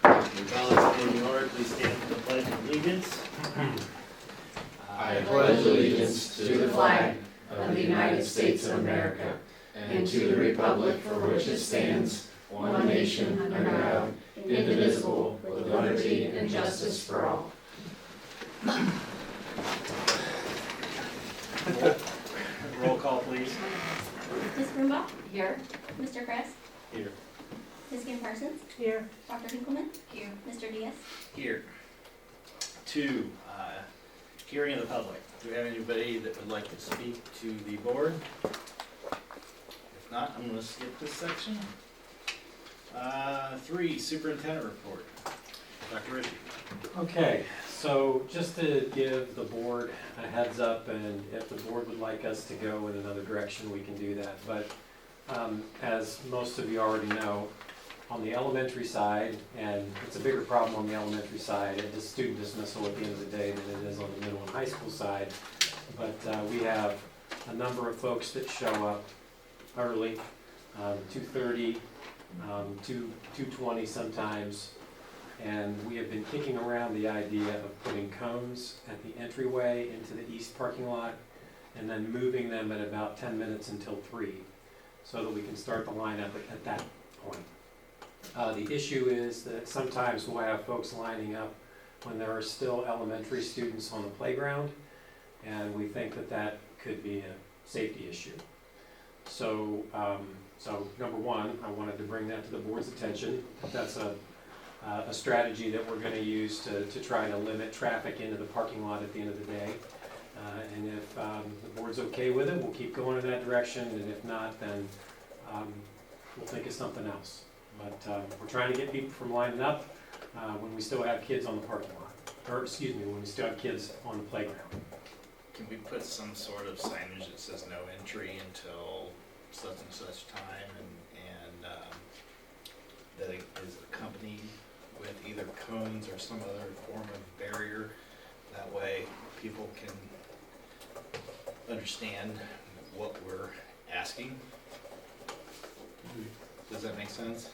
Fellas, in New York, please stand for the Pledge of Allegiance. I pledge allegiance to the flag of the United States of America and to the republic for which it stands, one nation under God, indivisible, with liberty and justice for all. Roll call, please. Ms. Brumbaugh? Here. Mr. Kress? Here. Ms. Kim Parsons? Here. Dr. Hinkleman? Here. Mr. Diaz? Here. 2, hearing of the public. Do we have anybody that would like to speak to the board? If not, I'm going to skip this section. 3, superintendent report. Dr. Ritchie. Okay, so just to give the board a heads up, and if the board would like us to go in another direction, we can do that. But as most of you already know, on the elementary side, and it's a bigger problem on the elementary side, it is student dismissal at the end of the day than it is on the middle and high school side. But we have a number of folks that show up early, 2:30, 2:20 sometimes. And we have been kicking around the idea of putting cones at the entryway into the east parking lot and then moving them at about 10 minutes until 3 so that we can start the lineup at that point. The issue is that sometimes we'll have folks lining up when there are still elementary students on the playground, and we think that that could be a safety issue. So, number one, I wanted to bring that to the board's attention. That's a strategy that we're going to use to try to limit traffic into the parking lot at the end of the day. And if the board's okay with it, we'll keep going in that direction, and if not, then we'll think of something else. But we're trying to get people from lining up when we still have kids on the parking lot, or excuse me, when we still have kids on the playground. Can we put some sort of signage that says no entry until such and such time, and that it is accompanied with either cones or some other form of barrier? That way people can understand what we're asking. Does that make sense?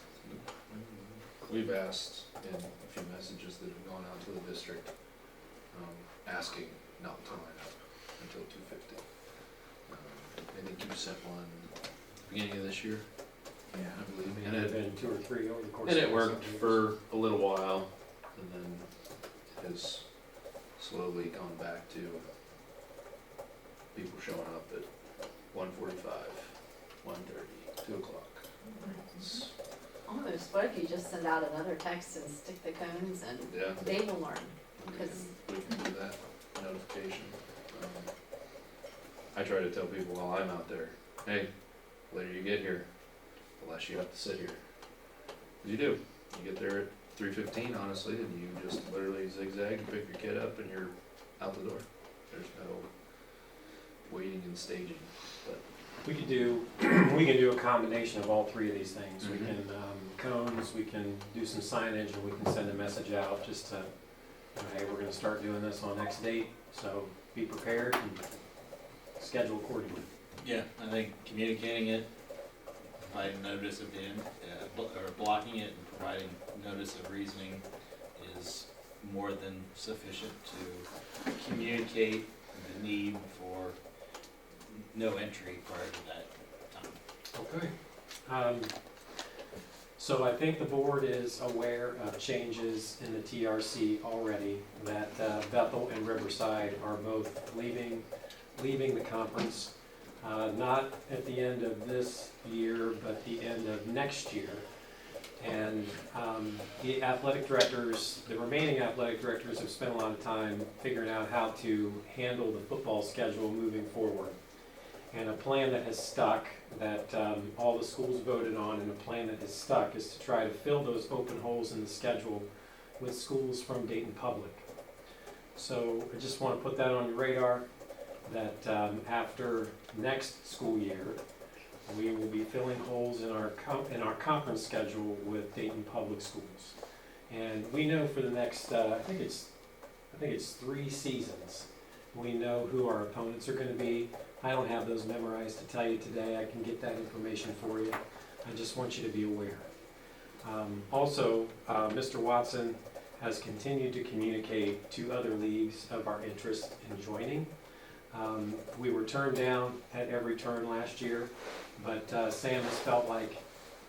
We've asked in a few messages that have gone out to the district, asking not to line up until 2:50. I think you sent one beginning of this year. Yeah, I believe. and it had been 2 or 3 over the course. And of it worked some years. for a little while, and then it has slowly gone back to people showing up at 1:45, 1:30, 2 o'clock. It's, Almost, what if you just send out another text and stick the cones and yeah, they will learn? we Because can do that notification. I try to tell people while I'm out there, hey, later you get here, the less you have to sit here. 'Cause you do. You get there at 3:15, honestly, and you just literally zigzag and pick your kid up and you're out the door. There's no waiting and staging. But We could do a combination of all 3 of these things. Mhm. We can cones, we can do some signage, and we can send a message out just to, hey, we're going to start doing this on X date, so be prepared and schedule accordingly. Yeah, I think communicating it, providing notice of in, or blocking it and providing notice of reasoning is more than sufficient to communicate the need for no entry prior to that time. Okay. So I think the board is aware of changes in the TRC already, that Bethel and Riverside are both leaving the conference, not at the end of this year, but the end of next year. And the athletic directors, the remaining athletic directors, have spent a lot of time figuring out how to handle the football schedule moving forward. And a plan that has stuck, that all the schools voted on, and a plan that has stuck, is to try to fill those open holes in the schedule with schools from Dayton Public. So I just want to put that on your radar, that after next school year, we will be filling holes in our conference schedule with Dayton Public Schools. And we know for the next, I think it's 3 seasons, we know who our opponents are going to be. I don't have those memorized to tell you today. I can get that information for you. I just want you to be aware. Also, Mr. Watson has continued to communicate to other leagues of our interest in joining. We were turned down at every turn last year, but Sam has felt like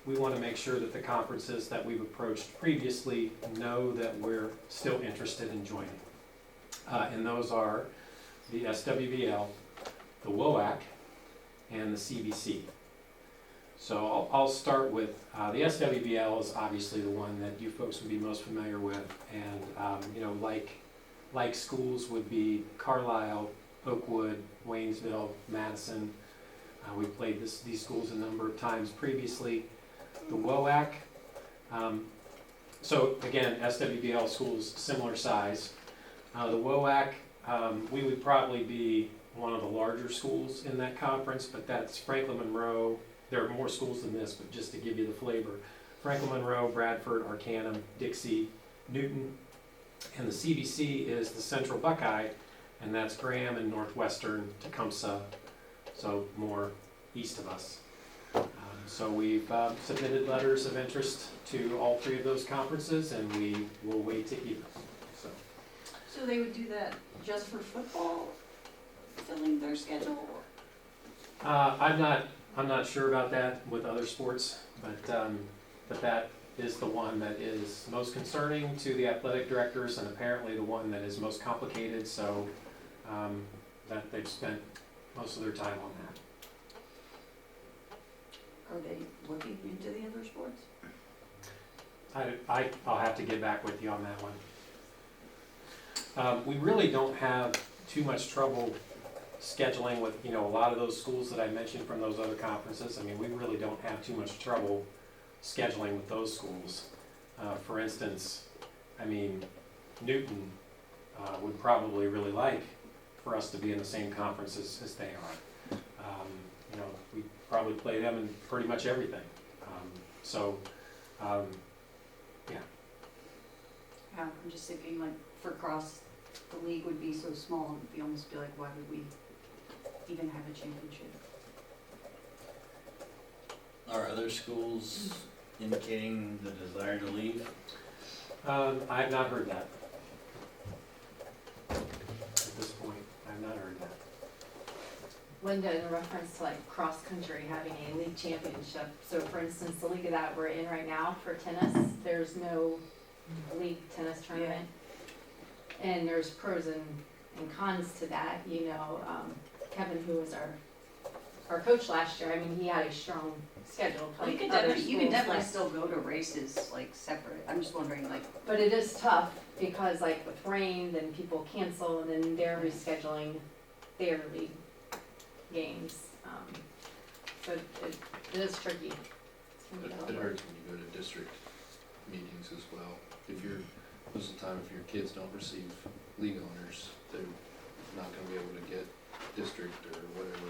we want to make sure that the conferences that we've approached previously know that we're still interested in joining. And those are the SWBL, the WOAC, and the CBC. So I'll start with, the SWBL is obviously the one that you folks would be most familiar with. And, you know, like schools would be Carlisle, Oakwood, Waynesville, Madison. We've played these schools a number of times previously. The WOAC, so again, SWBL schools, similar size. The WOAC, we would probably be one of the larger schools in that conference, but that's Franklin Monroe. There are more schools than this, but just to give you the flavor. Franklin Monroe, Bradford, Arcanum, Dixie, Newton, and the CBC is the Central Buckeye, and that's Graham and Northwestern, Tecumseh, so more east of us. So we've submitted letters of interest to all three of those conferences, and we will wait to hear. So they would do that just for football, filling their schedule? I'm not sure about that with other sports, but that is the one that is most concerning to the athletic directors, and apparently the one that is most complicated, so that they've spent most of their time on that. Are they looking into the other sports? I'll have to get back with you on that one. We really don't have too much trouble scheduling with, you know, a lot of those schools that I mentioned from those other conferences. I mean, we really don't have too much trouble scheduling with those schools. For instance, I mean, Newton would probably really like for us to be in the same conferences as they are. You know, we probably play them in pretty much everything. Yeah. Yeah, I'm just thinking like for cross, the league would be so small, it'd be almost be like, why would we even have a championship? Are other schools indicating the desire to leave? I have not heard that. At this point, I have not heard that. Linda, in reference to like cross-country having a league championship, so for instance, the league that we're in right now for tennis, there's no league tennis tournament. And there's pros and cons to that, you know, Kevin, who was our coach last year, I mean, he had a strong schedule. Well, you like can other definitely schools, still go to races like separate. I'm just wondering like, but it is tough because like with rain, then people cancel and then they're rescheduling their league games. So it is tricky. It hurts when you go to district meetings as well. If you're, most of the time, if your kids don't receive league honors, they're not gonna be able to get district or whatever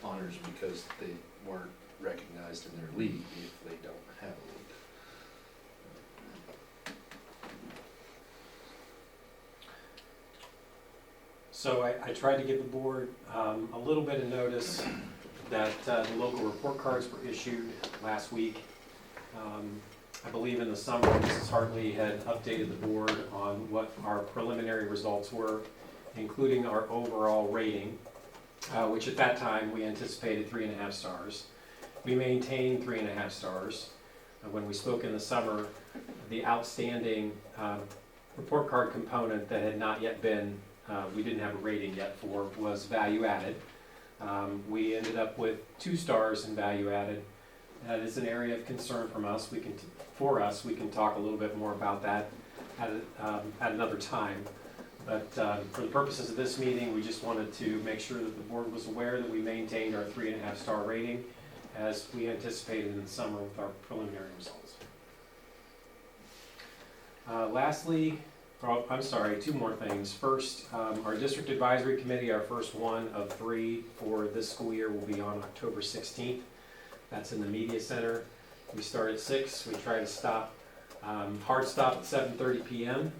honors because they weren't recognized in their league if they don't have a league. So I tried to give the board a little bit of notice that the local report cards were issued last week. I believe in the summer, Mrs. Hartley had updated the board on what our preliminary results were, including our overall rating, which at that time we anticipated 3.5 stars. We maintained 3.5 stars. When we spoke in the summer, the outstanding report card component that had not yet been, we didn't have a rating yet for, was value added. We ended up with 2 stars in value added. That is an area of concern from us. We can talk a little bit more about that at another time. But for the purposes of this meeting, we just wanted to make sure that the board was aware that we maintained our 3.5 star rating as we anticipated in the summer with our preliminary results. Lastly, I'm sorry, 2 more things. First, our district advisory committee, our first one of 3 for this school year, will be on October 16th. That's in the media center. We start at 6. We try to stop, hard stop at 7:30 p.m.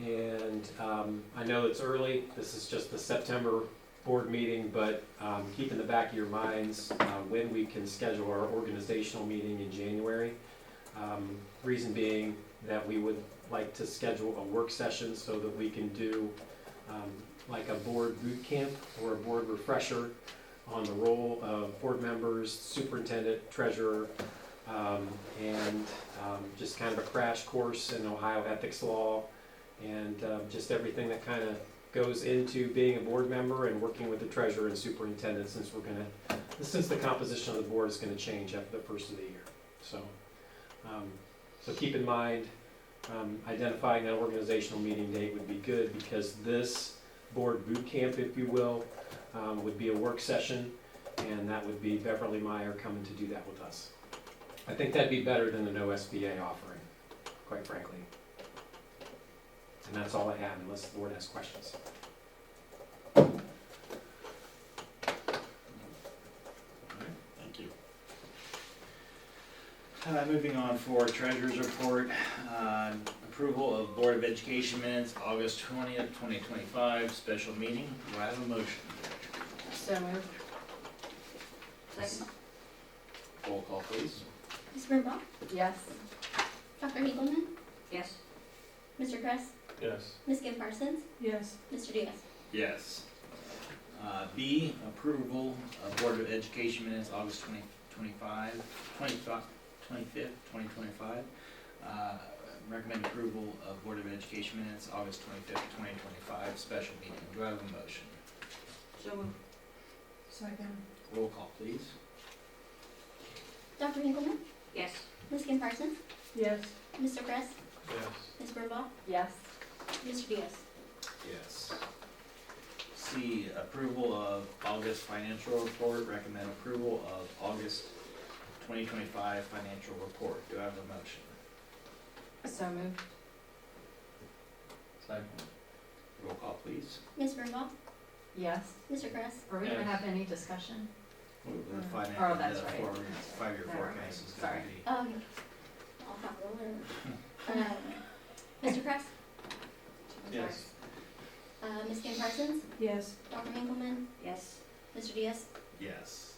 And I know it's early. This is just the September board meeting, but keep in the back of your minds when we can schedule our organizational meeting in January. Reason being that we would like to schedule a work session so that we can do like a board boot camp or a board refresher on the role of board members, superintendent, treasurer, and just kind of a crash course in Ohio ethics law and just everything that kind of goes into being a board member and working with the treasurer and superintendent since the composition of the board is going to change after the first of the year. So, so keep in mind, identifying an organizational meeting date would be good because this board boot camp, if you will, would be a work session, and that would be Beverly Meyer coming to do that with us. I think that'd be better than an OSBA offering, quite frankly. And that's all I have, unless the board has questions. Thank you. Moving on for treasurer's report, approval of Board of Education minutes, August 20th, 2025, special meeting. Do I have a motion? So moved. Second. Roll call, please. Ms. Brumbaugh? Yes. Dr. Hinkleman? Yes. Mr. Kress? Yes. Ms. Kim Parsons? Yes. Mr. Diaz? Yes. B, approval of Board of Education minutes, August 25th, 2025. Recommend approval of Board of Education minutes, August 25th, 2025, special meeting. Do I have a motion? So moved. Second. Roll call, please. Dr. Hinkleman? Yes. Ms. Kim Parsons? Yes. Mr. Kress? Yes. Ms. Brumbaugh? Yes. Mr. Diaz? Yes. C, approval of August financial report. Recommend approval of August 2025 financial report. Do I have a motion? So moved. Second. Roll call, please. Ms. Brumbaugh? Yes. Mr. Kress? Are we gonna Yes. have any discussion? The Oh, that's right. Five-year Never mind. forecast is Sorry. gonna be. Oh, okay. I'll follow it. Mr. Kress? Yes. Ms. Kim Parsons? Yes. Dr. Hinkleman? Yes. Mr. Diaz? Yes.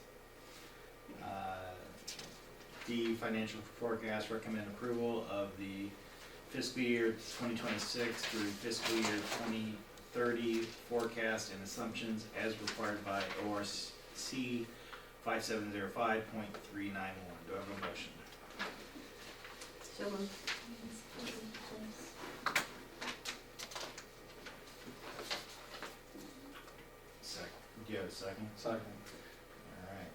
D, financial forecast, recommend approval of the fiscal year 2026 through fiscal year 2030 forecast and assumptions as required by ORC 5705.391. Do I have a motion? So moved. Second. Do you have a second? Second. All right.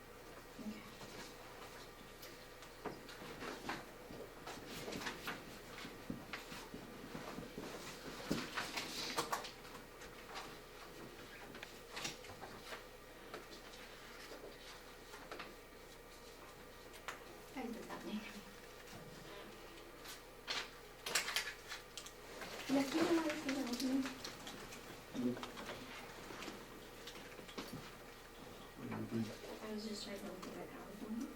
Why is this happening? Yes, you know what this is opening? I was just trying to open it out of them.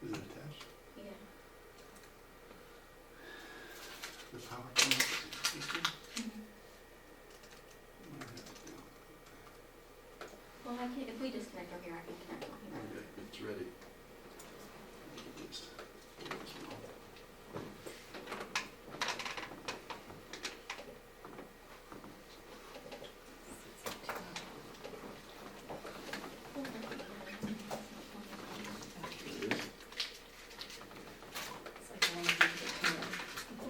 Is it attached? Yeah. The PowerPoint system? Well, I can, if we disconnect from here, I can connect from here. Okay, it's ready. Just- It's like one of these.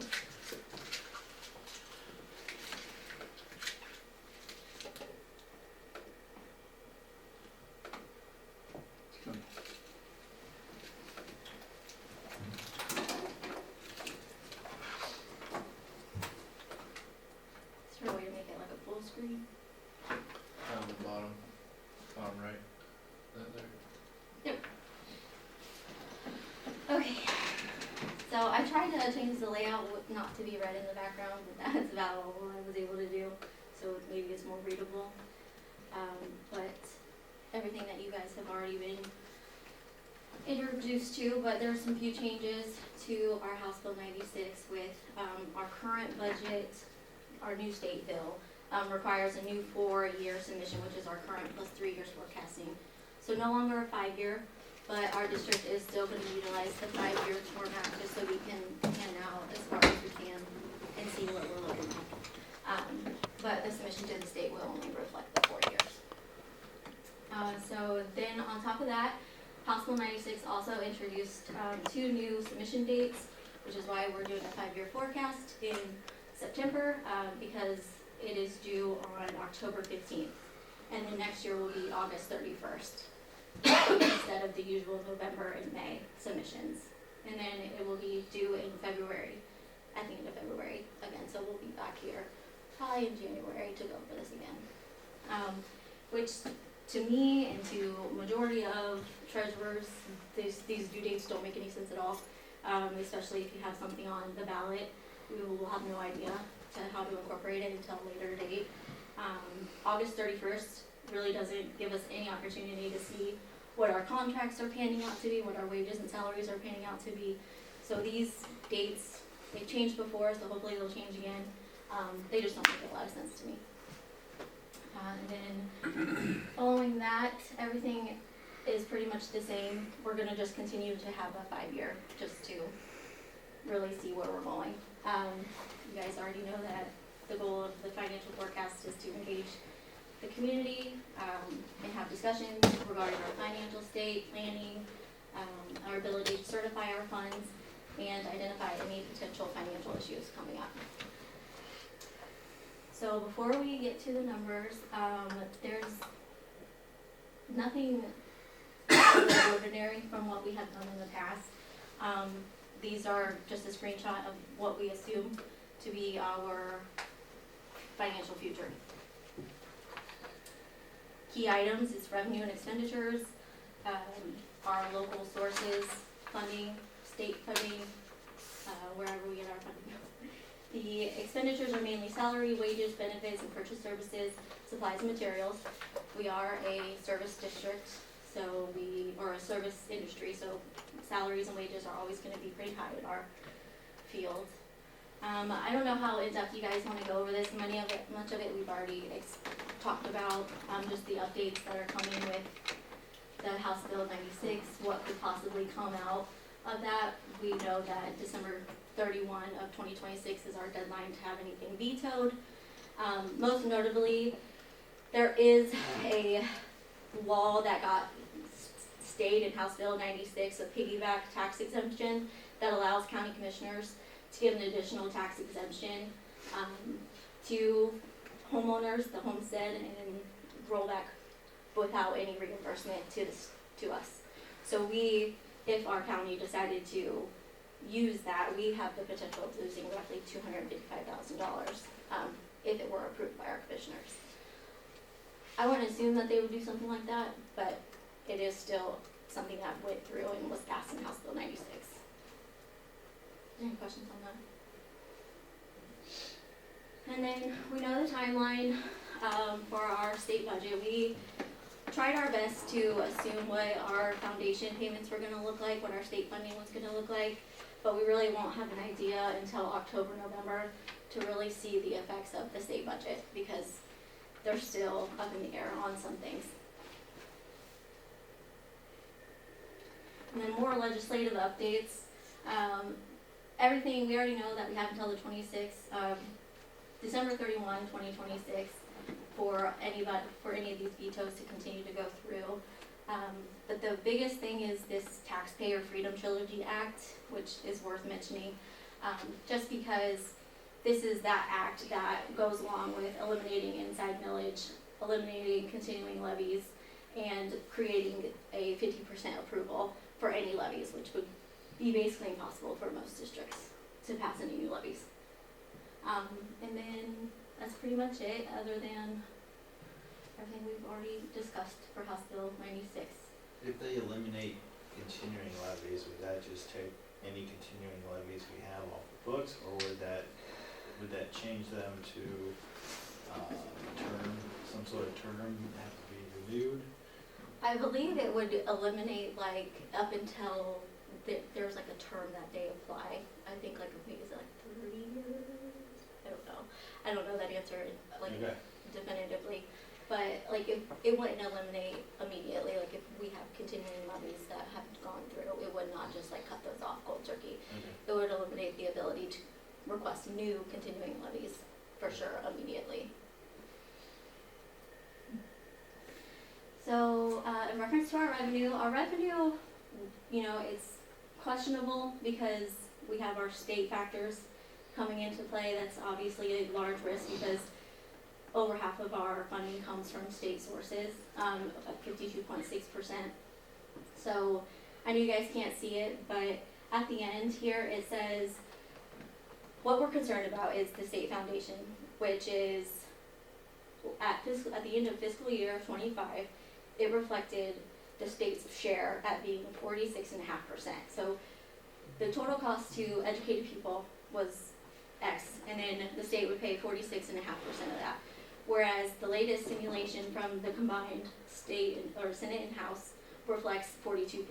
Is there a way to make it like a full screen? Down the bottom, right. That there. Okay. So I tried to change the layout not to be red in the background, but that's about all I was able to do. So maybe it's more readable. But everything that you guys have already been introduced to, but there's some few changes to our House Bill 96 with our current budget, our new state bill, requires a new 4-year submission, which is our current plus 3 years forecasting. So no longer a 5-year, but our district is still going to utilize the 5-year format just so we can pan out as far as we can and see what we're looking at. But the submission to the state will only reflect the 4 years. So then on top of that, House Bill 96 also introduced 2 new submission dates, which is why we're doing a 5-year forecast in September, because it is due on October 15th. And then next year will be August 31st, instead of the usual November and May submissions. And then it will be due in February, at the end of February again, so we'll be back here probably in January to go for this again. Which to me and to majority of treasurers, these due dates don't make any sense at all, especially if you have something on the ballot. We will have no idea how to incorporate it until a later date. August 31st really doesn't give us any opportunity to see what our contracts are panning out to be, what our wages and salaries are panning out to be. So these dates, they've changed before, so hopefully they'll change again. They just don't make a lot of sense to me. And then following that, everything is pretty much the same. We're gonna just continue to have a 5-year just to really see where we're going. You guys already know that the goal of the financial forecast is to engage the community and have discussions regarding our financial state, planning, our ability to certify our funds, and identify any potential financial issues coming up. So before we get to the numbers, there's nothing out of the ordinary from what we have done in the past. These are just a screenshot of what we assume to be our financial future. Key items is revenue and expenditures, our local sources, funding, state funding, wherever we get our funding. The expenditures are mainly salary, wages, benefits, and purchase services, supplies and materials. We are a service district, or a service industry, so salaries and wages are always going to be pretty high in our field. I don't know how in-depth you guys want to go over this. Much of it we've already talked about, just the updates that are coming with the House Bill 96, what could possibly come out of that. We know that December 31 of 2026 is our deadline to have anything vetoed. Most notably, there is a law that got stayed in House Bill 96, a piggyback tax exemption that allows county commissioners to give an additional tax exemption to homeowners, the homestead, and then roll back without any reimbursement to us. So if our county decided to use that, we have the potential of losing roughly $255,000 if it were approved by our commissioners. I wouldn't assume that they would do something like that, but it is still something that went through and was passed in House Bill 96. Any questions on that? And then we know the timeline for our state budget. We tried our best to assume what our foundation payments were going to look like, what our state funding was going to look like, but we really won't have an idea until October, November to really see the effects of the state budget because they're still up in the air on some things. And then more legislative updates. Everything, we already know that we have until the 26th, December 31, 2026 for any of these vetoes to continue to go through. But the biggest thing is this Taxpayer Freedom Trilogy Act, which is worth mentioning, just because this is that act that goes along with eliminating inside millage, eliminating continuing levies, and creating a 50% approval for any levies, which would be basically impossible for most districts to pass any new levies. And then that's pretty much it, other than everything we've already discussed for House Bill 96. If they eliminate continuing levies, would that just take any continuing levies we have off the books, or would that change them to some sort of term that have to be renewed? I believe it would eliminate up until there's a term that they apply. I think is it 30 years? I don't know. I don't know that answer, like, Okay. definitively. But, like, it wouldn't eliminate immediately, like, if we have continuing levies that have gone through, it would not just, like, cut those off cold turkey. Okay. It would eliminate the ability to request new continuing levies, for sure, immediately. So, in reference to our revenue, you know, it's questionable because we have our state factors coming into play. That's obviously a large risk because over half of our funding comes from state sources, at 52.6%. So, I know you guys can't see it, but at the end here, it says, what we're concerned about is the state foundation, which is at the end of fiscal year 25, it reflected the state's share at being 46.5%. So the total cost to educated people was X, and then the state would pay 46.5% of that. Whereas the latest simulation from the combined state or Senate and House reflects 42%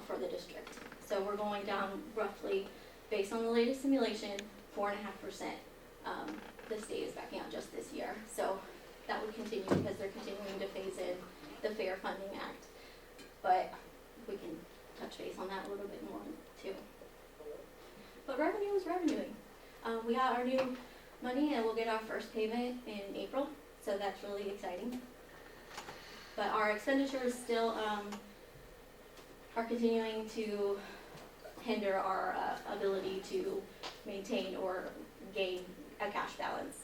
for the district. So we're going down roughly, based on the latest simulation, 4.5%. The state is backing out just this year. So that would continue because they're continuing to phase in the Fair Funding Act. But we can touch base on that a little bit more too. But revenue is revenuing. We got our new money and we'll get our first payment in April, so that's really exciting. But our expenditures still are continuing to hinder our ability to maintain or gain a cash balance.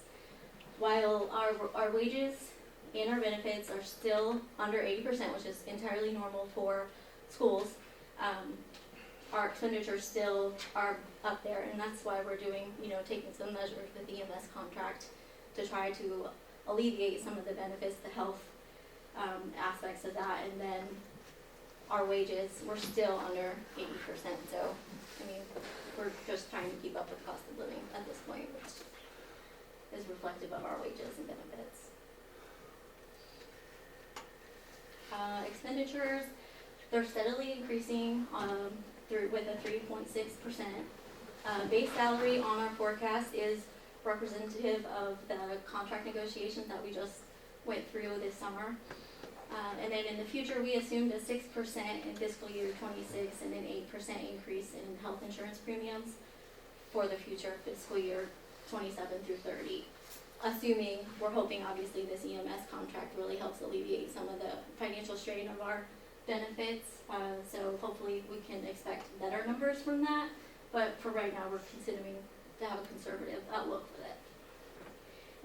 While our wages and our benefits are still under 80%, which is entirely normal for schools, our expenditures still are up there, and that's why we're doing, taking some measures with the EMS contract to try to alleviate some of the benefits, the health aspects of that, and then our wages, we're still under 80%, so, we're just trying to keep up with cost of living at this point, which is reflective of our wages and benefits. Expenditures, they're steadily increasing with a 3.6%. Base salary on our forecast is representative of the contract negotiations that we just went through this summer. And then in the future, we assumed a 6% in fiscal year 26 and an 8% increase in health insurance premiums for the future fiscal year 27 through 30. Assuming, we're hoping obviously this EMS contract really helps alleviate some of the financial strain of our benefits. So hopefully we can expect better numbers from that. But for right now, we're considering to have a conservative outlook for that.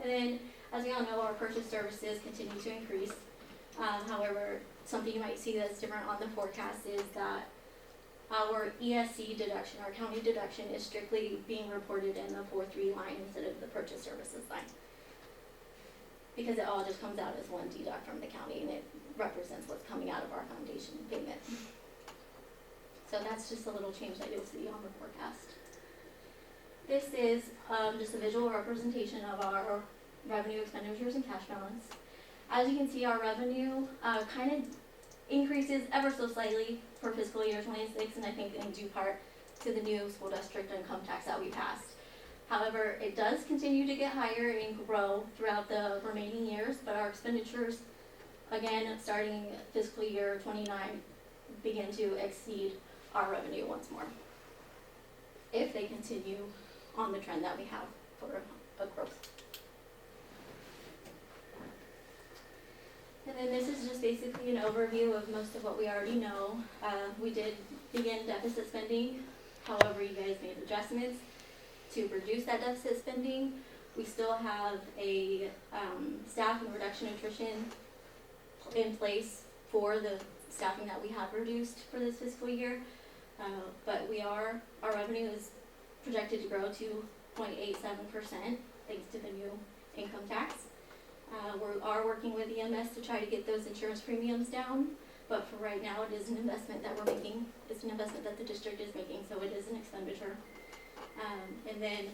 And then, as we all know, our purchase services continue to increase. However, something you might see that's different on the forecast is that our ESC deduction, our county deduction, is strictly being reported in the 4.3 line instead of the purchase services line. Because it all just comes out as one deduct from the county and it represents what's coming out of our foundation payment. So that's just a little change that you'll see on the forecast. This is just a visual representation of our revenue, expenditures, and cash balance. As you can see, our revenue kind of increases ever so slightly for fiscal year 26, and I think in due part to the new school district income tax that we passed. However, it does continue to get higher and grow throughout the remaining years, but our expenditures, again, starting fiscal year 29, begin to exceed our revenue once more, if they continue on the trend that we have for a growth. And then this is just basically an overview of most of what we already know. We did begin deficit spending, however you guys made adjustments to reduce that deficit spending. We still have a staff and reduction attrition in place for the staffing that we have reduced for this fiscal year. But our revenue is projected to grow to 0.87% thanks to the new income tax. We are working with EMS to try to get those insurance premiums down, but for right now it is an investment that we're making. It's an investment that the district is making, so it is an expenditure. And then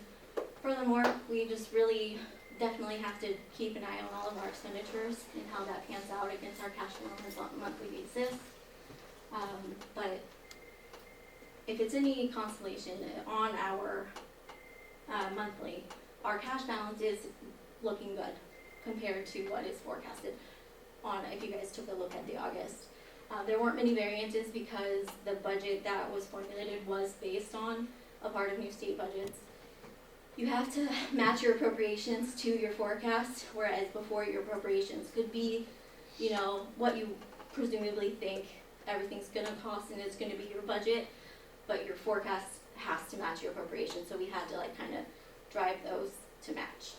furthermore, we just really definitely have to keep an eye on all of our expenditures and how that pans out against our cash flows on a monthly basis. But if it's any consolation, on our monthly, our cash balance is looking good compared to what is forecasted on, if you guys took a look at the August. There weren't many variances because the budget that was formulated was based on a part of new state budgets. You have to match your appropriations to your forecast, whereas before your appropriations could be, you know, what you presumably think everything's gonna cost and it's gonna be your budget, but your forecast has to match your appropriations, so we had to like kind of drive those to match.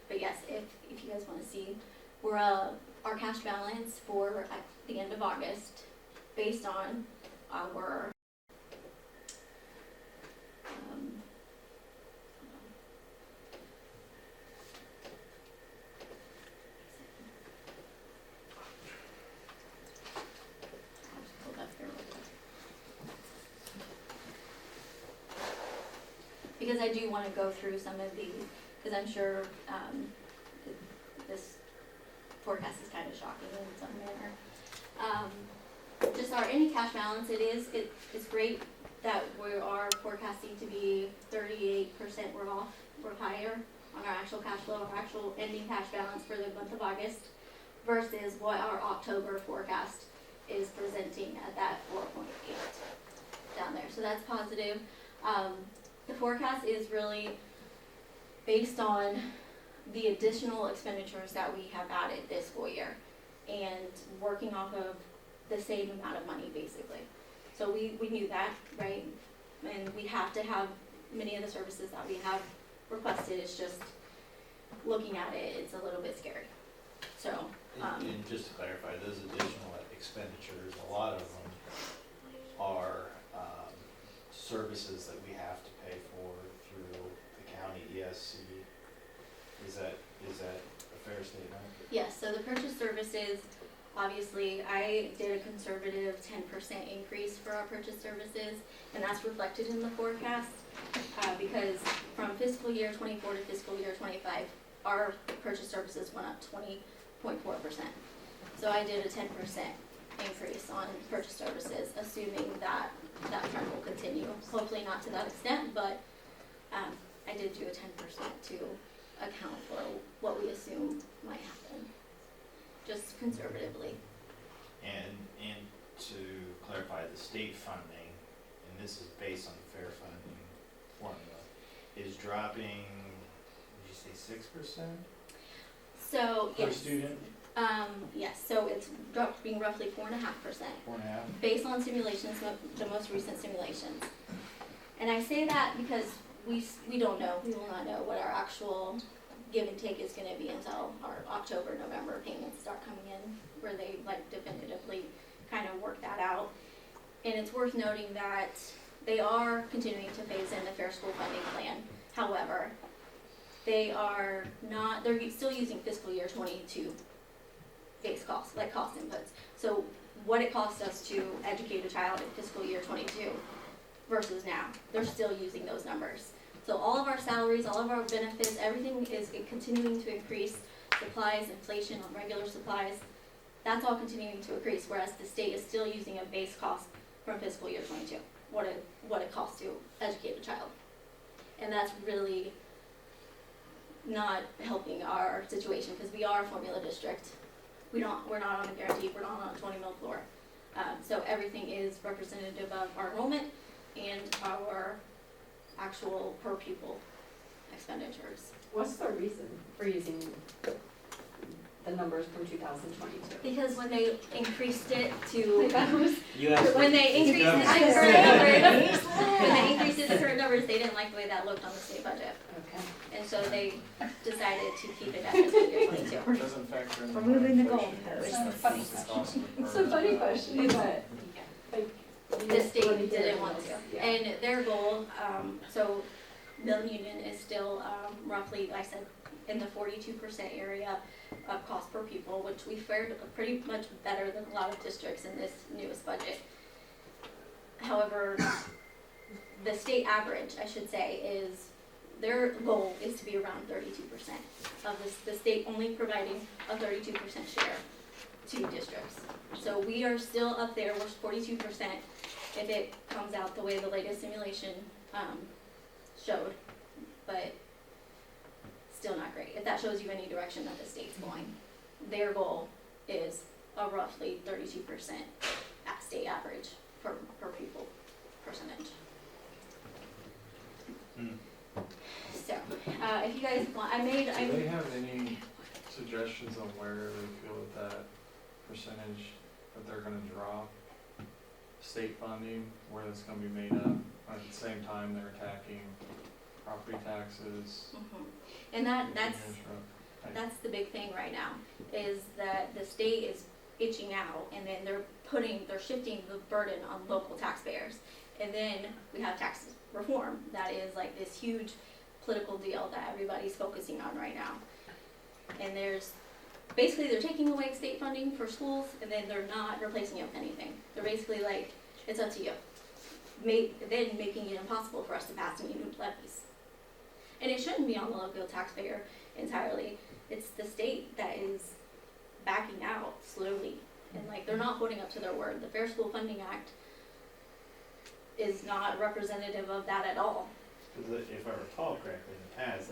But yes, if you guys wanna see, we're, our cash balance for at the end of August, based on our, I'll just pull that here real quick. Because I do wanna go through some of these, cause I'm sure, this forecast is kind of shocking in some manner. Just our ending cash balance, it's great that we are forecasting to be 38%, we're higher on our actual cash flow, our actual ending cash balance for the month of August versus what our October forecast is presenting at that 4.8 down there, so that's positive. The forecast is really based on the additional expenditures that we have added this school year and working off of the same amount of money basically. So we knew that, right? And we have to have many of the services that we have requested. It's just looking at it, it's a little bit scary. So, And just to clarify, those additional expenditures, a lot of them are services that we have to pay for through the county ESC. Is that a fair statement? yes, so the purchase services, obviously, I did a conservative 10% increase for our purchase services, and that's reflected in the forecast, because from fiscal year 24 to fiscal year 25, our purchase services went up 20.4%. So I did a 10% increase on purchase services, assuming that that trend will continue. Hopefully not to that extent, but I did do a 10% to account for what we assume might happen, just conservatively. And to clarify, the state funding, and this is based on the fair funding formula, is dropping, did you say 6%? So, Per yes. student? Yes, so it's dropping roughly 4.5%. 4.5? Based on simulations, the most recent simulations. And I say that because we don't know, we will not know what our actual give and take is gonna be until our October, November payments start coming in, where they like definitively kind of work that out. And it's worth noting that they are continuing to phase in the Fair School Funding Plan. However, they are not, they're still using fiscal year 22 base costs, like cost inputs. So what it costs us to educate a child in fiscal year 22 versus now, they're still using those numbers. So all of our salaries, all of our benefits, everything is continuing to increase. Supplies, inflation on regular supplies, that's all continuing to increase, whereas the state is still using a base cost from fiscal year 22, what it costs to educate a child. And that's really not helping our situation, because we are a formula district. We're not on a guarantee, we're not on a 20 mil floor. So everything is representative of our enrollment and our actual per pupil expenditures. What's the reason for using the numbers from 2022? Because when they increased it to, You asked when they increased it to current numbers, when they increased it to current numbers, they didn't like the way that looked on the state budget. Okay. And so they decided to keep it at fiscal year 22. Doesn't factor in. We're moving the inflation. goalpost. It's That's a funny question. It's a funny question, but like. The state didn't want to. Yeah. And their goal, so Milton-Union is still roughly, like I said, in the 42% area of cost per pupil, which we fared pretty much better than a lot of districts in this newest budget. However, the state average, I should say, is their goal is to be around 32% of the state only providing a 32% share to districts. So we are still up there, we're 42%. If it comes out the way the latest simulation showed, but still not great. If that shows you any direction that the state's going, their goal is a roughly 32% at state average per pupil percentage. So, if you guys want, Do they have any suggestions on where they feel that percentage that they're gonna drop state funding, where that's gonna be made up? At the same time, they're attacking property taxes. And that's Like, That's the big thing right now, is that the state is itching out, and then they're shifting the burden on local taxpayers. And then we have tax reform, that is like this huge political deal that everybody's focusing on right now. And basically they're taking away state funding for schools, and then they're not replacing it with anything. They're basically like, it's up to you. Then making it impossible for us to pass any new levies. And it shouldn't be on the local taxpayer entirely. It's the state that is backing out slowly, and like they're not holding up to their word. The Fair School Funding Act is not representative of that at all. Because if I recall correctly, in the past,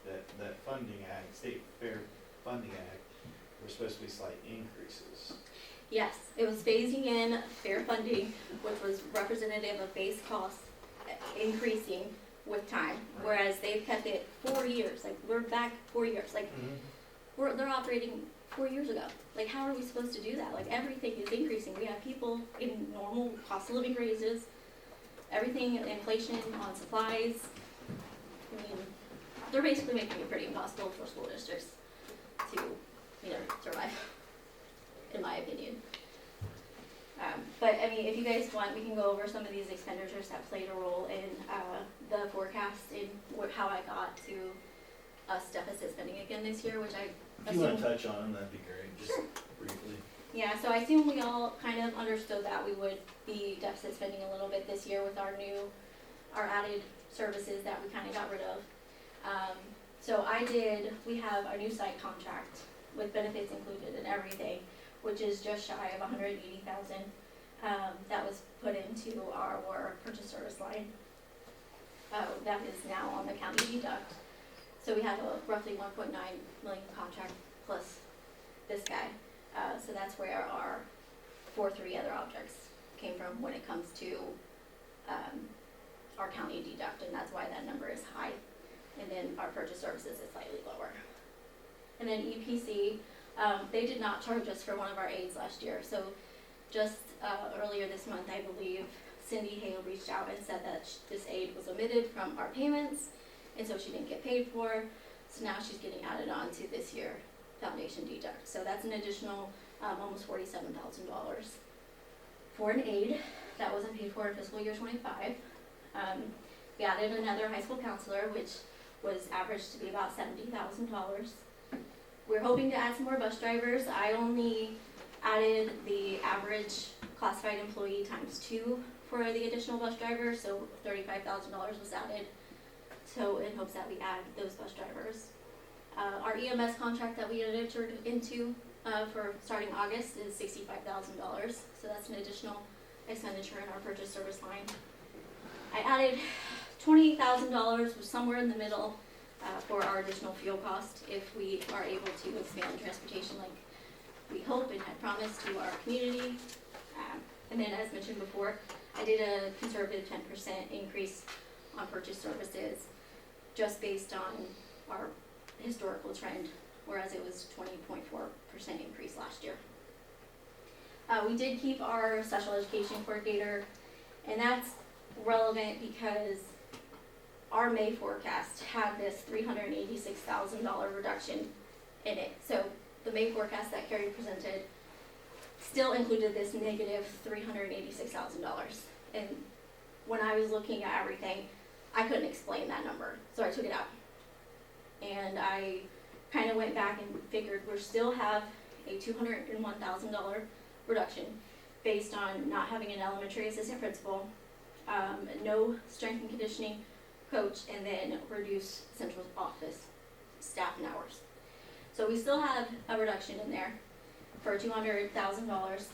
that funding act, state fair funding act, were supposed to be slight increases. Yes, it was phasing in fair funding, which was representative of base costs increasing with time, whereas they've kept it 4 years. Like, we're back 4 years. Like, they're operating 4 years ago. Like, how are we supposed to do that? Like, everything is increasing. We have people in normal cost of living raises, everything, inflation on supplies. I mean, they're basically making it pretty impossible for school districts to, survive, in my opinion. But I mean, if you guys want, we can go over some of these expenditures that played a role in the forecast and how I got to us deficit spending again this year, which I If you want assume. to touch on them, that'd be great, just briefly. Yeah, so I assume we all kind of understood that we would be deficit spending a little bit this year with our added services that we kind of got rid of. So we have our new site contract with benefits included and everything, which is just shy of $180,000. That was put into our purchase service line. That is now on the county deduct. So we have a roughly 1.9 million contract plus this guy. So that's where our 3 other objects came from when it comes to our county deduct, and that's why that number is high. And then our purchase services is slightly lower. And then EPC, they did not charge us for one of our aids last year. So just earlier this month, I believe, Cindy Hale reached out and said that this aid was omitted from our payments, and so she didn't get paid for. So now she's getting added on to this year foundation deduct. So that's an additional almost $47,000 for an aid that wasn't paid for in fiscal year 25. We added another high school counselor, which was averaged to be about $70,000. We're hoping to add some more bus drivers. I only added the average classified employee ×2 for the additional bus drivers, so $35,000 was added. So in hopes that we add those bus drivers. Our EMS contract that we entered into for starting August is $65,000, so that's an additional expenditure in our purchase service line. I added $28,000, which was somewhere in the middle, for our additional fuel cost if we are able to expand transportation like we hope and had promised to our community. And then, as mentioned before, I did a conservative 10% increase on purchase services just based on our historical trend, whereas it was 20.4% increase last year. We did keep our special education coordinator, and that's relevant because our May forecast had this $386,000 reduction in it. So the May forecast that Carrie presented still included this negative $386,000. And when I was looking at everything, I couldn't explain that number, so I took it out. And I kind of went back and figured we still have a $201,000 reduction based on not having an elementary assistant principal, no strength and conditioning coach, and then reduce central office staff and hours. So we still have a reduction in there for $200,000,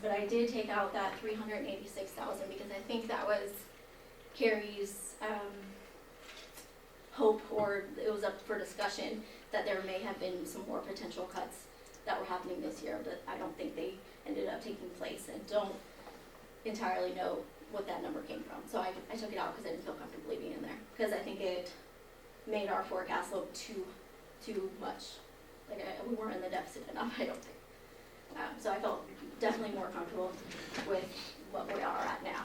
but I did take out that $386,000 because I think that was Carrie's hope, or it was up for discussion, that there may have been some more potential cuts that were happening this year, but I don't think they ended up taking place, and don't entirely know what that number came from. So I took it out because I didn't feel comfortable leaving it in there, because I think it made our forecast look too much. Like, we weren't in the deficit enough, I don't think. So I felt definitely more comfortable with what we are at now.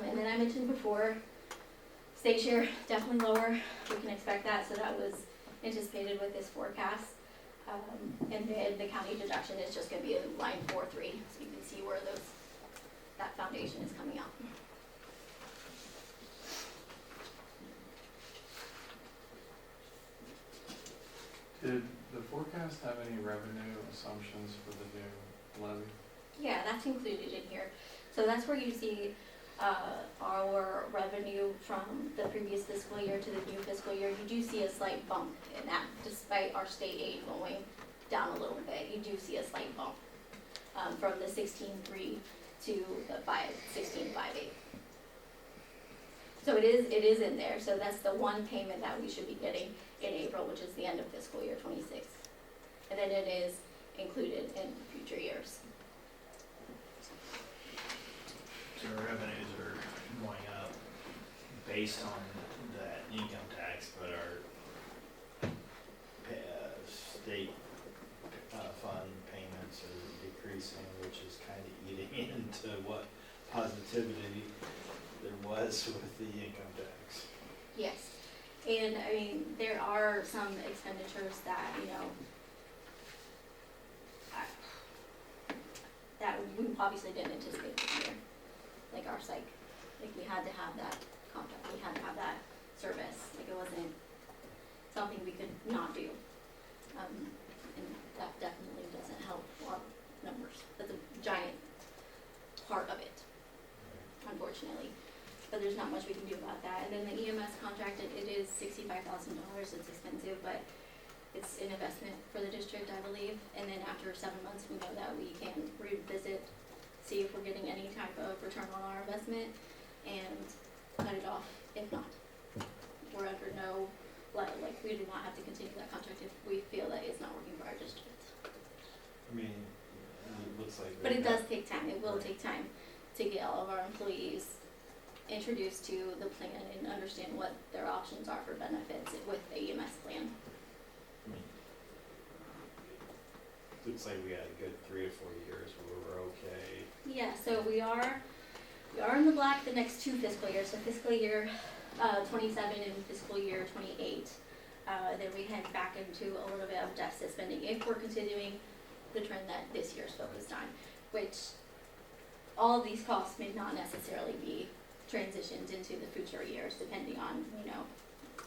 And then I mentioned before, state share definitely lower. We can expect that, so that was anticipated with this forecast. And then the county deduction is just gonna be in line 4.3, so you can see where that foundation is coming out. Did the forecast have any revenue assumptions for the new levy? Yeah, that's included in here. So that's where you see our revenue from the previous fiscal year to the new fiscal year. You do see a slight bump in that, despite our state aid going down a little bit. You do see a slight bump from the 16.3 to the 16.58. So it is in there. So that's the one payment that we should be getting in April, which is the end of fiscal year 26. And then it is included in future years. So our revenues are going up based on that income tax, but our state fund payments are decreasing, which is kind of eating into what positivity there was with the income tax. Yes, and I mean, there are some expenditures that, that we obviously didn't anticipate this year, like our psych. Like, we had to have that contract, we had to have that service, like, it wasn't something we could not do. And that definitely doesn't help our numbers. That's a giant part of it, unfortunately. But there's not much we can do about that. And then the EMS contract, it is $65,000. It's expensive, but it's an investment for the district, I believe. And then after 7 months, we know that we can revisit, see if we're getting any type of return on our investment, and cut it off if not. We're under no, like, we do not have to continue that contract if we feel that it's not working for our district. I mean, it looks like. But it does take time. It will take time to get all of our employees introduced to the plan and understand what their options are for benefits with the EMS plan. I mean, looks like we had a good 3 or 4 years where we're okay. Yeah, so we are in the black the next 2 fiscal years, so fiscal year 27 and fiscal year 28. Then we head back into a little bit of deficit spending if we're continuing the trend that this year's focused on, which all of these costs may not necessarily be transitioned into the future years, depending on,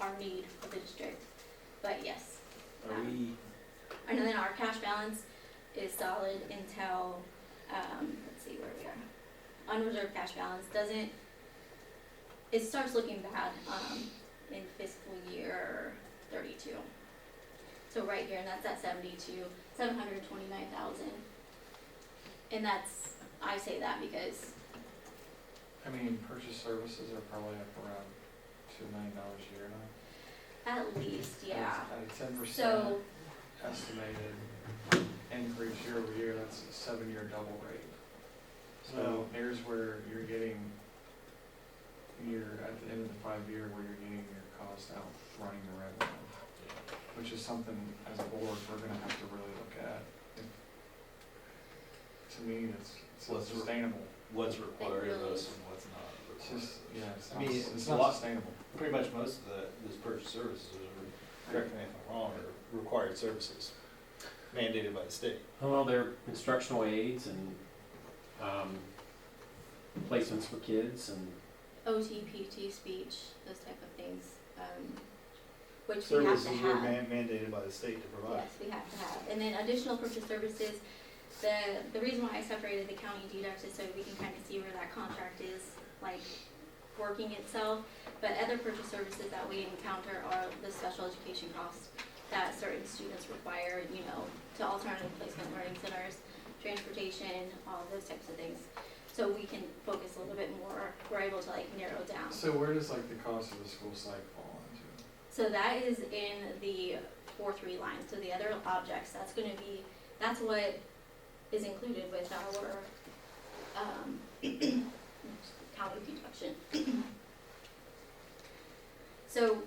our need of the district. But yes. Are we, And then our cash balance is solid until, let's see where we are. Unreserved cash balance it starts looking bad in fiscal year 32. So right here, and that's at 729,000. And I say that because I mean, purchase services are probably up around $2 million a year now. at least, yeah. At a 10% So, estimated increase year over year, that's a 7-year double rate. So Well- here's where you're getting, at the end of the 5-year, where you're getting your cost out running the revenue, which is something as a board we're gonna have to really look at. To me, it's What's sustainable. what's required of us and what's not It's required? just, yeah, it's I not, mean, it's it's a not lot- sustainable. Pretty much most of this purchase services, correct me if I'm wrong, are required services mandated by the state. Well, they're instructional aids and placements for kids and OT, PT, speech, those type of things, which we have to Services are have. mandated by the state to provide. Yes, we have to have. And then additional purchase services, the reason why I separated the county deduct is so we can kind of see where that contract is, like, working itself. But other purchase services that we encounter are the special education costs that certain students require, to alternative placement learning centers, transportation, all those types of things. So we can focus a little bit more, we're able to narrow down. So where does the cost of the school psych fall into? So that is in the 4.3 line, so the other objects, that's what is included with our, county deduction. So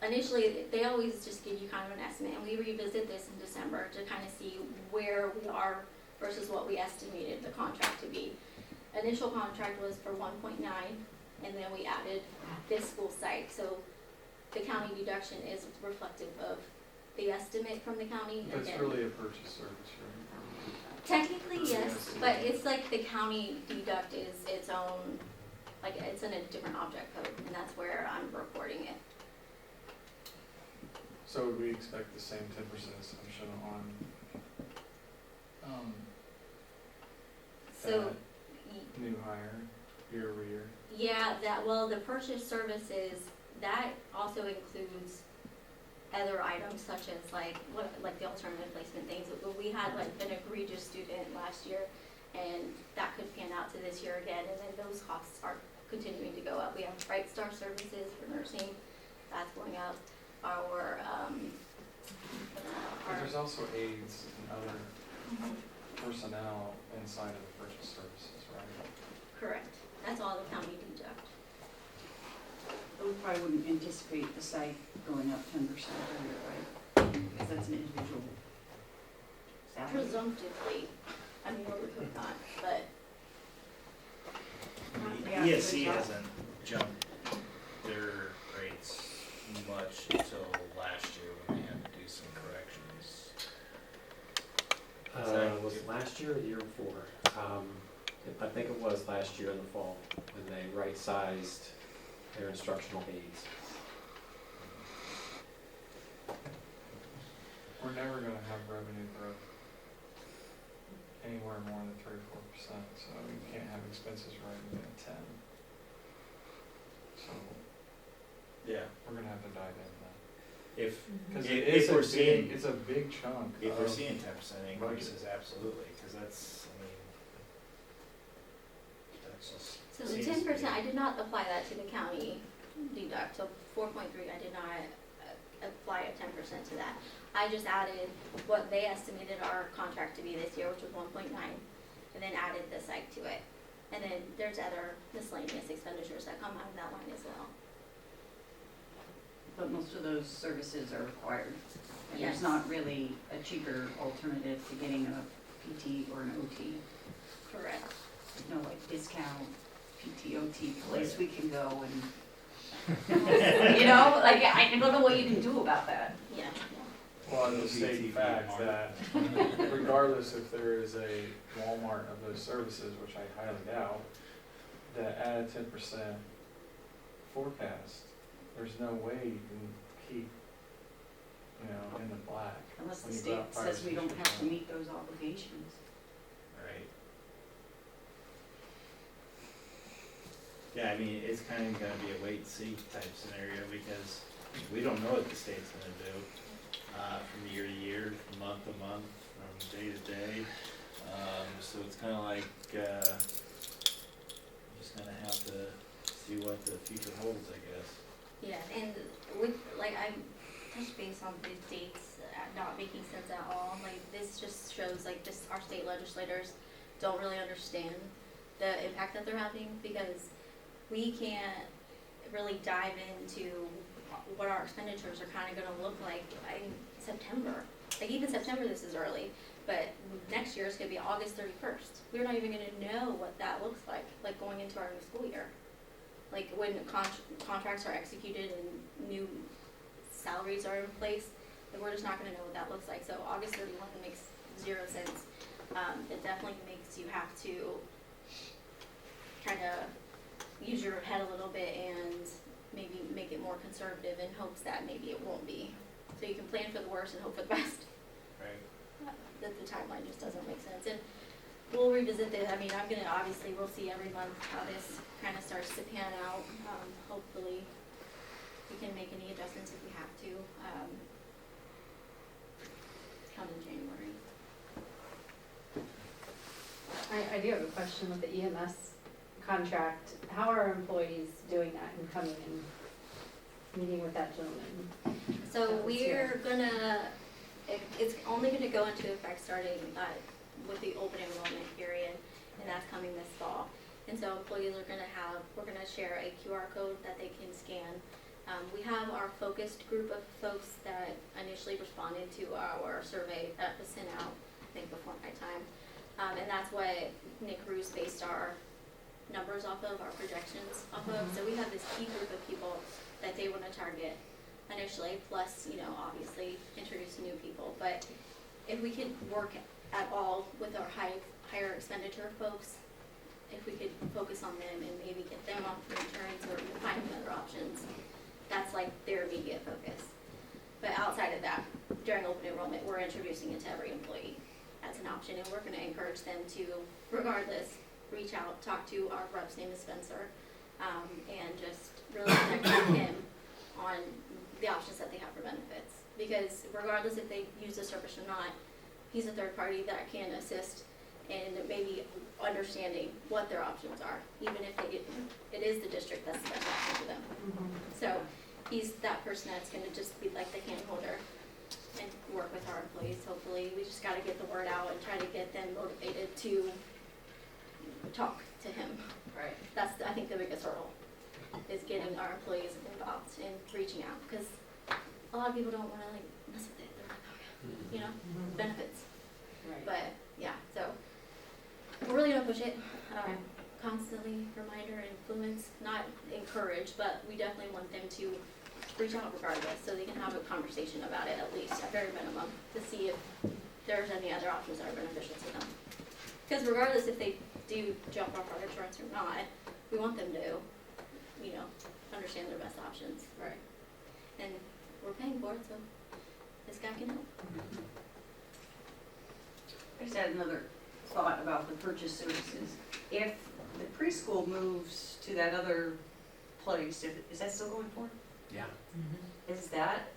initially, they always just give you kind of an estimate, and we revisit this in December to kind of see where we are versus what we estimated the contract to be. Initial contract was for 1.9, and then we added this school site, so the county deduction is reflective of the estimate from the county. That's Again, really a purchase service, right? technically, yes, Yes. but it's like the county deduct is its own, like, it's in a different object code, and that's where I'm reporting it. So would we expect the same 10% assumption on, So, that new hire year over year? yeah, the purchase services, that also includes other items such as like the alternative placement things. We had like an egregious student last year, and that could pan out to this year again, and then those costs are continuing to go up. We have Bright Star services for nursing, that's going up. But there's also aides and other personnel inside of the purchase services, right? Correct, that's all the county deduct. But we probably wouldn't anticipate the site going up 10% every year, right? Because that's an individual salary. Presumptively, I mean, we could not, but Yeah, ESC good job. hasn't jumped their rates much until last year when they had to do some corrections. Was it last year or the year before? I think it was last year in the fall, when they right-sized their instructional aides. We're never gonna have revenue growth anywhere more than 3 or 4%, so we can't have expenses rising at 10. So Yeah, we're gonna have to dive into that. if, Cause if we're seeing, it's a big chunk if we're of- seeing 10% increases, absolutely, cause that's, I mean, that's just. so the seems to be- 10%, I did not apply that to the county deduct, so 4.3, I did not apply a 10% to that. I just added what they estimated our contract to be this year, which was 1.9, and then added the site to it. And then there's other miscellaneous expenditures that come out of that line as well. But most of those services are required. And Yes. there's not really a cheaper alternative to getting a PT or an OT. Correct. There's no like discount PT, OT place we can go and, like, I don't know what you can do about that. Yeah. Well, and the state fact that regardless if there is a Walmart of those services, which I highly doubt, that at a 10% forecast, there's no way you can keep, in the black. Unless the when you state go out fire says we don't have to station. meet those obligations. Right. Yeah, I mean, it's kind of gonna be a wait and see type scenario because we don't know what the state's gonna do, from year to year, from month to month, from day to day. So it's kinda like, just gonna have to see what the future holds, I guess. Yeah, and with, like, I'm touched base on the dates not making sense at all. Like, this just shows, like, just our state legislators don't really understand the impact that they're having, because we can't really dive into what our expenditures are kind of gonna look like in September. Like, even September, this is early, but next year it's gonna be August 31st. We're not even gonna know what that looks like going into our new school year. Like, when contracts are executed and new salaries are in place, then we're just not gonna know what that looks like. So August 31st makes 0 sense. It definitely makes you have to kind of use your head a little bit and maybe make it more conservative in hopes that maybe it won't be. So you can plan for the worst and hope for the best. Right. That the timeline just doesn't make sense. And we'll revisit this. I mean, obviously, we'll see every month how this kind of starts to pan out. Hopefully, we can make any adjustments if we have to, come in January. I do have a question with the EMS contract. How are our employees doing that and coming in? meeting with that gentleman? So we're gonna, it's only gonna go into effect starting, with the open enrollment period, and that's coming this fall. And so employees are gonna have, we're gonna share a QR code that they can scan. We have our focused group of folks that initially responded to our survey that was sent out, I think before my time. And that's what Nick Roos based our numbers off of, our projections off of. So we have this key group of people that they wanna target initially, plus, you know, obviously introduce new people. But if we could work at all with our higher expenditure folks, if we could focus on them and maybe get them off the returns or find other options, that's like their immediate focus. But outside of that, during open enrollment, we're introducing it to every employee as an option, and we're gonna encourage them to, regardless, reach out, talk to our rep's name is Spencer, and just really connect with him on the options that they have for benefits. Because regardless if they use the service or not, he's a third party that can assist in maybe understanding what their options are, even if it is the district that's the best option for them. So he's that person that's gonna just be like the hand holder and work with our employees, hopefully. We just gotta get the word out and try to get them motivated to talk to him. Right. That's, I think, the biggest hurdle, is getting our employees involved and reaching out, because a lot of people don't wanna like mess with it. They're like, oh yeah, you know, benefits. Right. But yeah, so we're really gonna push it, Okay. constantly reminder and influence, not encourage, but we definitely want them to reach out regardless, so they can have a conversation about it at least, at very minimum, to see if there's any other options that are beneficial to them. Because regardless if they do jump off our insurance or not, we want them to, you know, understand their best options. Right. And we're paying for it, so this guy can help. I just had another thought about the purchase services. If the preschool moves to that other place, is that still going forward? Yeah. Is that,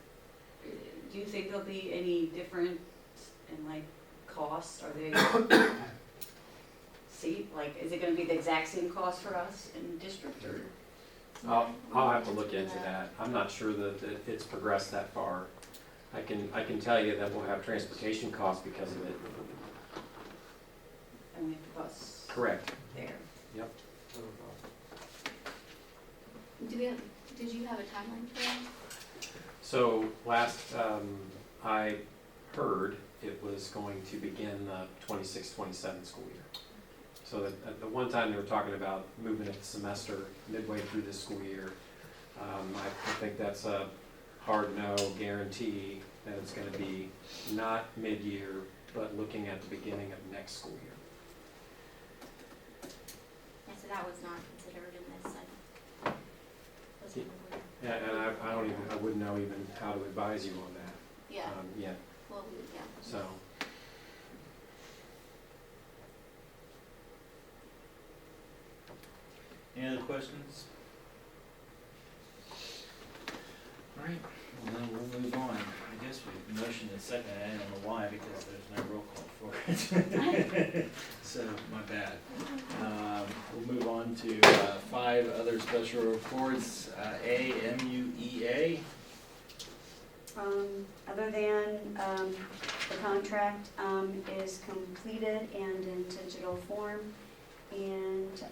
do you think there'll be any difference in like costs? Are they, is it gonna be the exact same cost for us in the district, or? I'll have to look into that. I'm not sure that it's progressed that far. I can tell you that we'll have transportation costs because of it. And we have to bus Correct. there. Yep. Did you have a timeline for that? So last I heard, it was going to begin the 26-27 school year. So at the one time they were talking about moving it semester midway through this school year. I think that's a hard no guarantee that it's going to be not mid-year, but looking at the beginning of next school year. Yeah, so that was not considered in this, I wasn't aware. Yeah, and I wouldn't know even how to advise you on that Yeah, yet. well, yeah. So. Any other questions? All right, well then we'll move on. I guess we motioned and seconded, I don't know why, because there's no roll call for it. So, my bad. We'll move on to 5 other special reports. A, MUEA. Other than the contract is completed and in digital form, and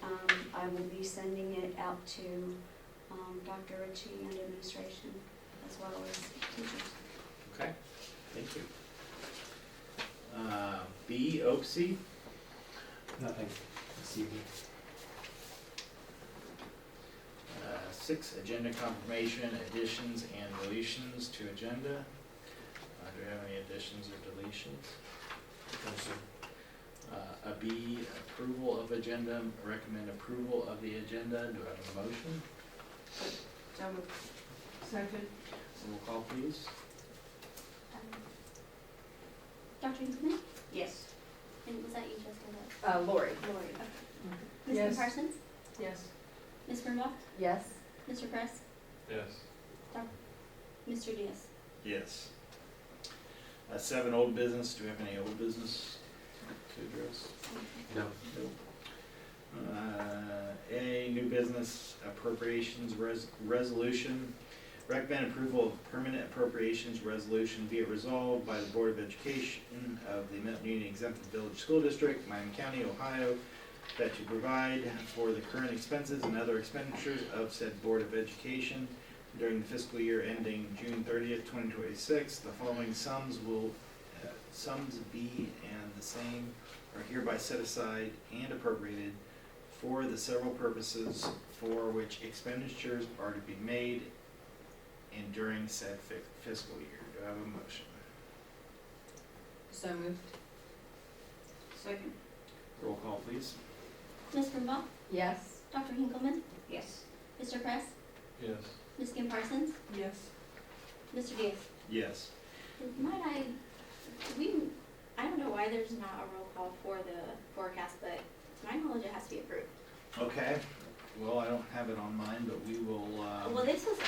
I will be sending it out to Dr. Ritchie and administration, as well as teachers. Okay, thank you. B, OPSI. Nothing this evening. 6, agenda confirmation, additions and deletions to agenda. Do we have any additions or deletions? A B, approval of agenda, recommend approval of the agenda. Do I have a motion? So moved. Second. Roll call, please. Dr. Hinkman? Yes. And was that you, Jessica? Lori. Lori, okay. Ms. Yes. Parsons? Yes. Ms. Brumbaugh? Yes. Mr. Kress? Yes. Mr. Diaz? Yes. 7, old business. Do we have any old business to address? No. Nope. A, new business appropriations resolution. Recommend approval of permanent appropriations resolution, be it resolved by the Board of Education of the Milton-Union Exempted Village School District, Miami County, Ohio, that to provide for the current expenses and other expenditures of said Board of Education during the fiscal year ending June 30th, 2026. The following sums be and the same are hereby set aside and appropriated for the several purposes for which expenditures are to be made and during said fiscal year. Do I have a motion? So moved. Second. Roll call, please. Ms. Brumbaugh, Yes. Dr. Hinkleman, Yes. Mr. Kress, Yes. Ms. Kim Parsons, Yes. Mr. Diaz. Yes. Might I don't know why there's not a roll call for the forecast, but to my knowledge, it has to be approved. Okay. Well, I don't have it on mine, but we will, Well, this was,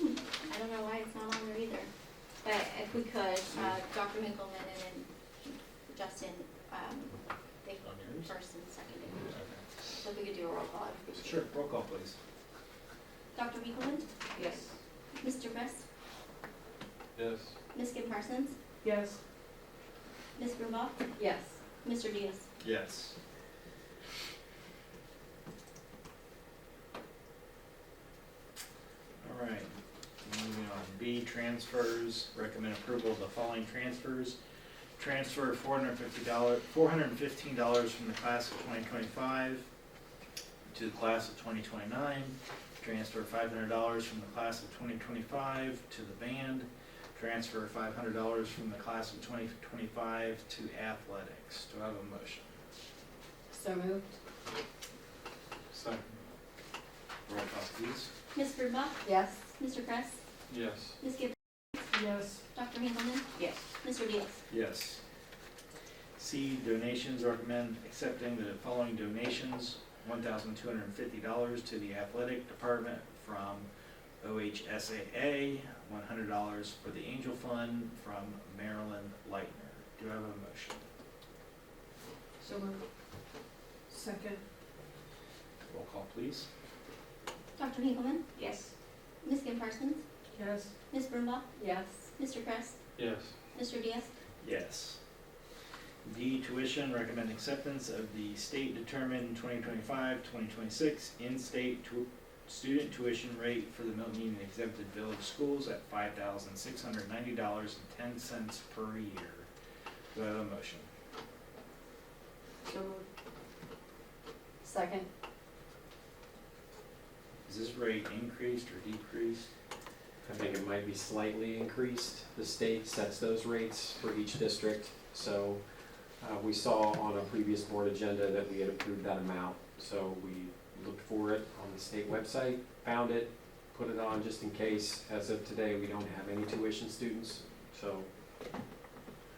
I don't know why it's not on there either. But if we could, Dr. Hinkleman and then Justin, they On yours? first and second. Okay. So if we could do a roll call, I'd appreciate it. sure, roll call, please. Dr. Hinkleman, Yes. Mr. Kress, Yes. Ms. Kim Parsons, Yes. Ms. Brumbaugh, Yes. Mr. Diaz. Yes. All right, moving on. B, transfers. Recommend approval of the following transfers. Transfer $415 from the class of 2025 to the class of 2029. Transfer $500 from the class of 2025 to the band. Transfer $500 from the class of 2025 to athletics. Do I have a motion? So moved. Second. Roll call, please. Ms. Brumbaugh, Yes. Mr. Kress, Yes. Ms. Kim, Yes. Dr. Hinkleman, Yes. Mr. Diaz. Yes. C, donations. Recommend accepting the following donations. $1,250 to the athletic department from OHSAA, $100 for the Angel Fund from Marilyn Leitner. Do I have a motion? So moved. Second. Roll call, please. Dr. Hinkleman, Yes. Ms. Kim Parsons, Yes. Ms. Brumbaugh, Yes. Mr. Kress, Yes. Mr. Diaz. Yes. D, tuition. Recommend acceptance of the state-determined 2025-2026 in-state student tuition rate for the Milton-Union Exempted Village Schools at $5,690.10 per year. Do I have a motion? So moved. Second. Is this rate increased or decreased? I think it might be slightly increased. The state sets those rates for each district. So we saw on a previous board agenda that we had approved that amount. So we looked for it on the state website, found it, put it on just in case. As of today, we don't have any tuition students. So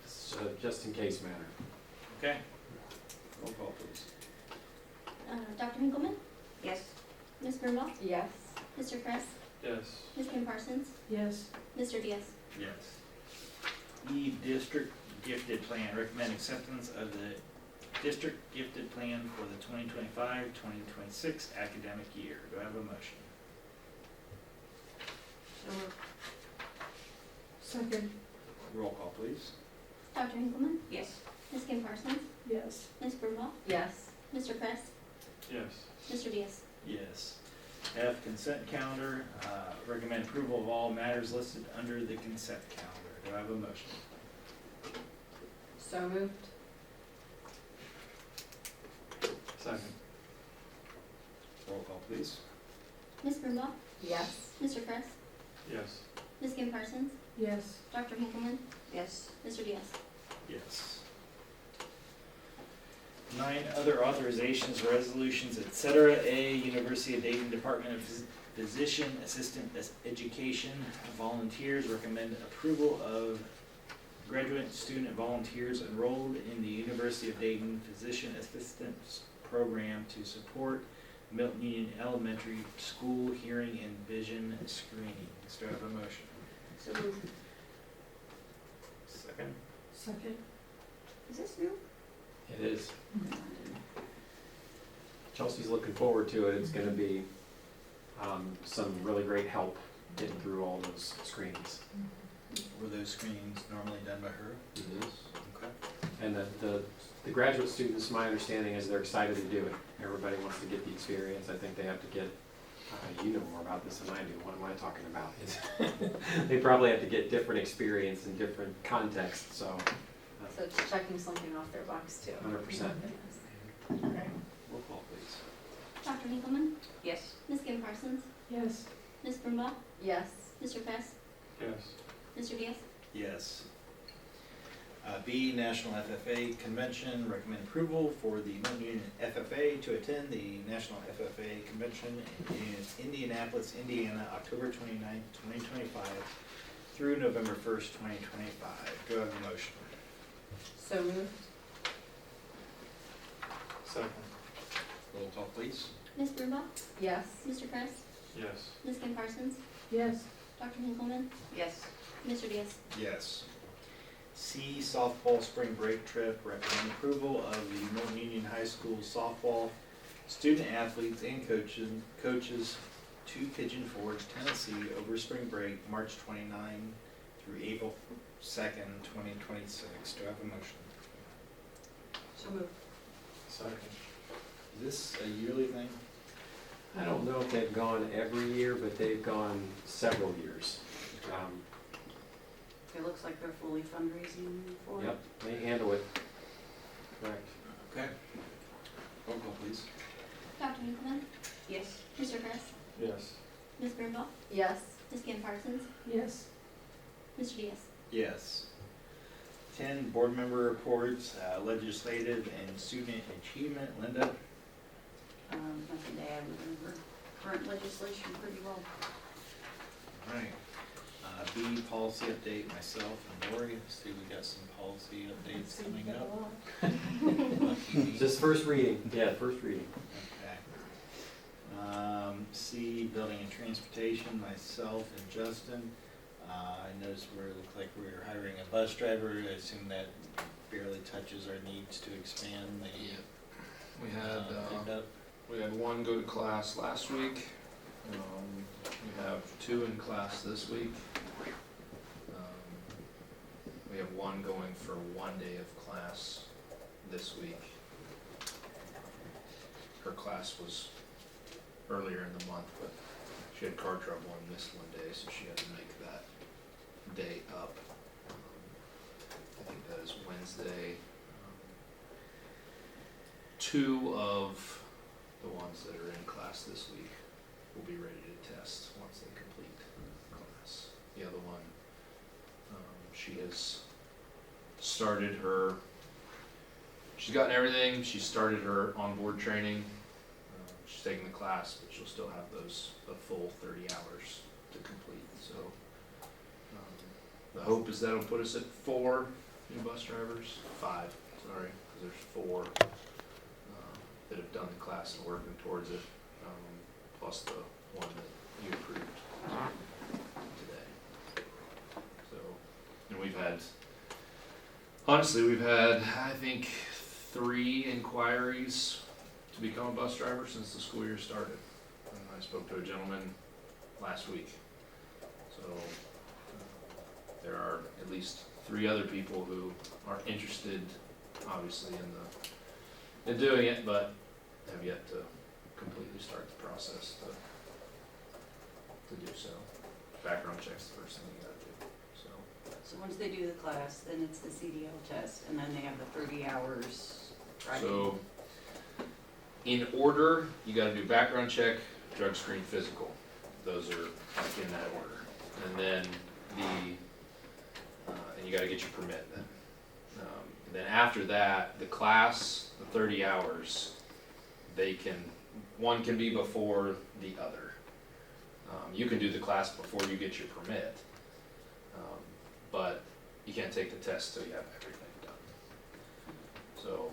it's a just in case matter. Okay. Roll call, please. Dr. Hinkleman, Yes. Ms. Brumbaugh, Yes. Mr. Kress, Yes. Ms. Kim Parsons, Yes. Mr. Diaz. Yes. E, district gifted plan. Recommend acceptance of the district gifted plan for the 2025-2026 academic year. Do I have a motion? So moved. Second. Roll call, please. Dr. Hinkleman, Yes. Ms. Kim Parsons, Yes. Ms. Brumbaugh, Yes. Mr. Kress, Yes. Mr. Diaz. Yes. F, consent calendar. Recommend approval of all matters listed under the consent calendar. Do I have a motion? So moved. Second. Roll call, please. Ms. Brumbaugh, Yes. Mr. Kress, Yes. Ms. Kim Parsons, Yes. Dr. Hinkleman, Yes. Mr. Diaz. Yes. 9, other authorizations, resolutions, etc. A, University of Dayton Department of Physician Assistant Education volunteers. Recommend approval of graduate student volunteers enrolled in the University of Dayton Physician Assistance Program to support Milton-Union Elementary School hearing and vision screenings. Do I have a motion? So moved. Second. Second. Is this new? It is. Chelsea's looking forward to it. It's going to be some really great help getting through all those screenings. Were those screenings normally done by her? It is. Okay. And the graduate students, my understanding is they're excited to do it. Everybody wants to get the experience. I think they have to get, you know more about this than I do. What am I talking about? They probably have to get different experience in different contexts, so So it's checking something off their box too. 100%. Roll call, please. Dr. Hinkleman, Yes. Ms. Kim Parsons, Yes. Ms. Brumbaugh, Yes. Mr. Fest, Yes. Mr. Diaz. Yes. B, National FFA Convention, recommend approval for the Milton-Union FFA to attend the National FFA Convention in Indianapolis, Indiana, October 29th, 2025 through November 1st, 2025. Do I have a motion? So moved. Second. Roll call, please. Ms. Brumbaugh, Yes. Mr. Fest, Yes. Ms. Kim Parsons, Yes. Dr. Hinkleman, Yes. Mr. Diaz. Yes. C, softball spring break trip, recommend approval of the Milton-Union High School softball student athletes and coaches to Pigeon Forge, Tennessee over spring break, March 29 through April 2nd, 2026. Do I have a motion? So moved. Second. Is this a yearly thing? I don't know if they've gone every year, but they've gone several years. It looks like they're fully fundraising for it. Yep, they handle it. Correct. Okay. Roll call, please. Dr. Hinkleman, Yes. Mr. Fest, Yes. Ms. Brumbaugh, Yes. Ms. Kim Parsons, Yes. Mr. Diaz. Yes. 10, board member reports, legislative and student achievement. Linda? Nothing to add, we went over current legislation pretty well. All right. B, policy update, myself and Lori. See, we got some policy updates coming up. Lucky me. Just first reading, yeah, first reading. Okay. C, building and transportation, myself and Justin. I noticed it looked like we're hiring a bus driver. I assume that barely touches our needs to expand the We had, pickup. we had one go to class last week. We have two in class this week. We have one going for 1 day of class this week. Her class was earlier in the month, but she had car trouble and missed 1 day, so she had to make that day up. I think that is Wednesday. Two of the ones that are in class this week will be ready to test once they complete class. The other one, she has started her, she's gotten everything, she started her onboard training. She's taking the class, but she'll still have the full 30 hours to complete, so. The hope is that'll put us at 4 new bus drivers, 5, sorry, because there's 4 that have done the class and working towards it, plus the one that you approved today. So, and we've had, I think, 3 inquiries to become a bus driver since the school year started. And I spoke to a gentleman last week. So, there are at least 3 other people who are interested, obviously, in doing it, but have yet to completely start the process to do so. Background check's the first thing you gotta do, so. So once they do the class, then it's the CDL test, and then they have the 30 hours driving. So, in order, you gotta do background check, drug screen, physical. Those are like in that order. And then and you gotta get your permit then. Then after that, the class, the 30 hours, one can be before the other. You can do the class before you get your permit, but you can't take the test till you have everything done. So,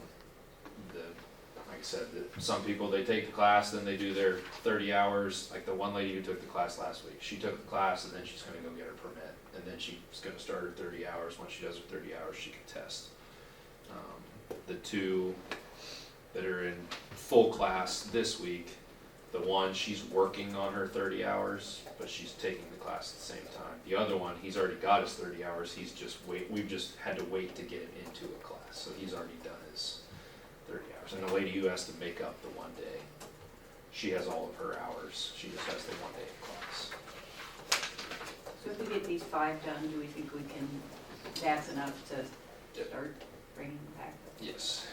like I said, some people, they take the class, then they do their 30 hours, like the one lady who took the class last week. She took the class and then she's gonna go get her permit, and then she's gonna start her 30 hours. Once she does her 30 hours, she can test. The 2 that are in full class this week, The one, she's working on her 30 hours, but she's taking the class at the same time. The other one, he's already got his 30 hours, we've just had to wait to get him into a class, so he's already done his 30 hours. And the lady who has to make up the one day, she has all of her hours, she just has the 1 day of class. So if we get these 5 done, do we think we can, that's enough to start bringing them back? Yes.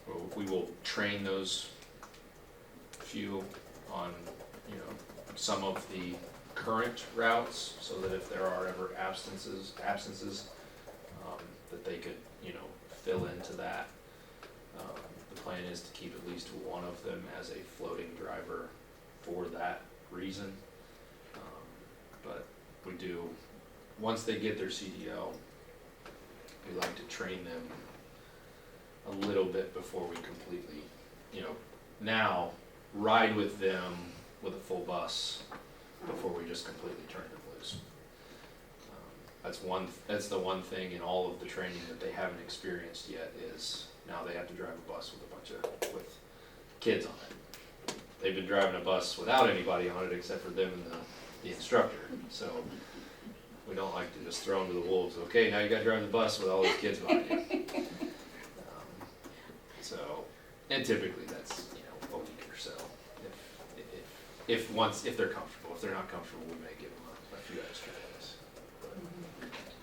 Well, we will train those few on, some of the current routes, so that if there are ever absences, that they could, fill into that. The plan is to keep at least one of them as a floating driver for that reason. But we do, once they get their CDL, we like to train them a little bit before we completely, now ride with them with a full bus before we just completely turn them loose. That's the one thing in all of the training that they haven't experienced yet, is now they have to drive a bus with kids on it. They've been driving a bus without anybody on it except for them and the instructor. So we don't like to just throw them to the wolves. Okay, now you gotta drive the bus with all those kids behind you. And typically that's, a week or so. If they're comfortable. If they're not comfortable, we may give them a few extra days. But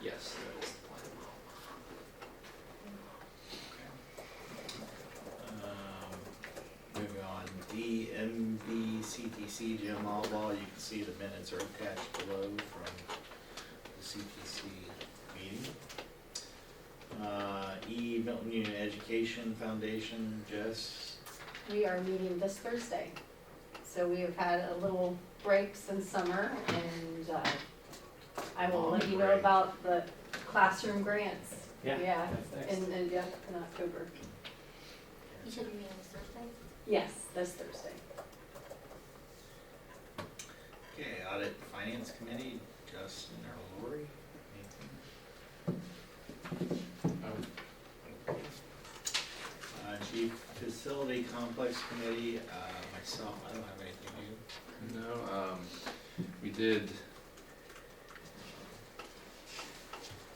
yes, that is the plan. Moving on, DMV-CTC Jim Albaugh, you can see the minutes are attached below from the CTC meeting. Milton-Union Education Foundation, Jess. We are meeting this Thursday. So we have had a little break since summer, and I will let you know Break. about the classroom grants. Yeah, that's nice. in October. You said you're meeting this Thursday? Yes, this Thursday. Okay, Audit Finance Committee, Justin or Lori, anything? Chief Facility Complex Committee, myself, I don't have anything new. No, we did,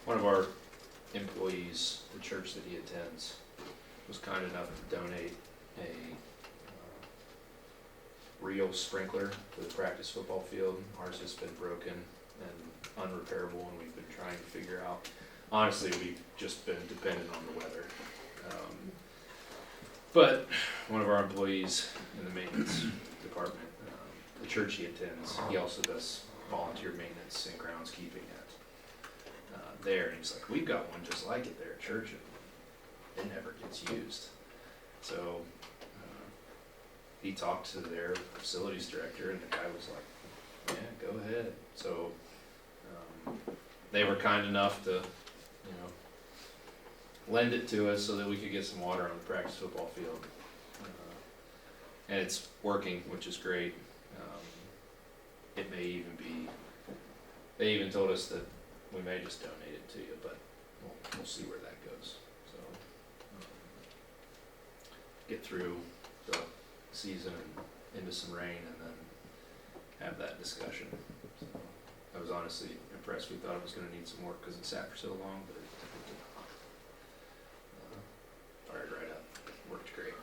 one of our employees, the church that he attends, was kind enough to donate a real sprinkler to the practice football field. Ours has been broken and unrepairable, and we've been trying to figure out, honestly, we've just been dependent on the weather. But one of our employees in the maintenance department, the church he attends, he also does volunteer maintenance and groundskeeping at there. And he's like, we've got one just like it there at church, and it never gets used. So he talked to their facilities director, and the guy was like, yeah, go ahead. So they were kind enough to, lend it to us so that we could get some water on the practice football field. And it's working, which is great. It may even be, they even told us that we may just donate it to you, but we'll see where that goes. So get through the season and into some rain, and then have that discussion. So I was honestly impressed. We thought it was going to need some work because it sat for so long, but it did not. Fired right up. Worked great.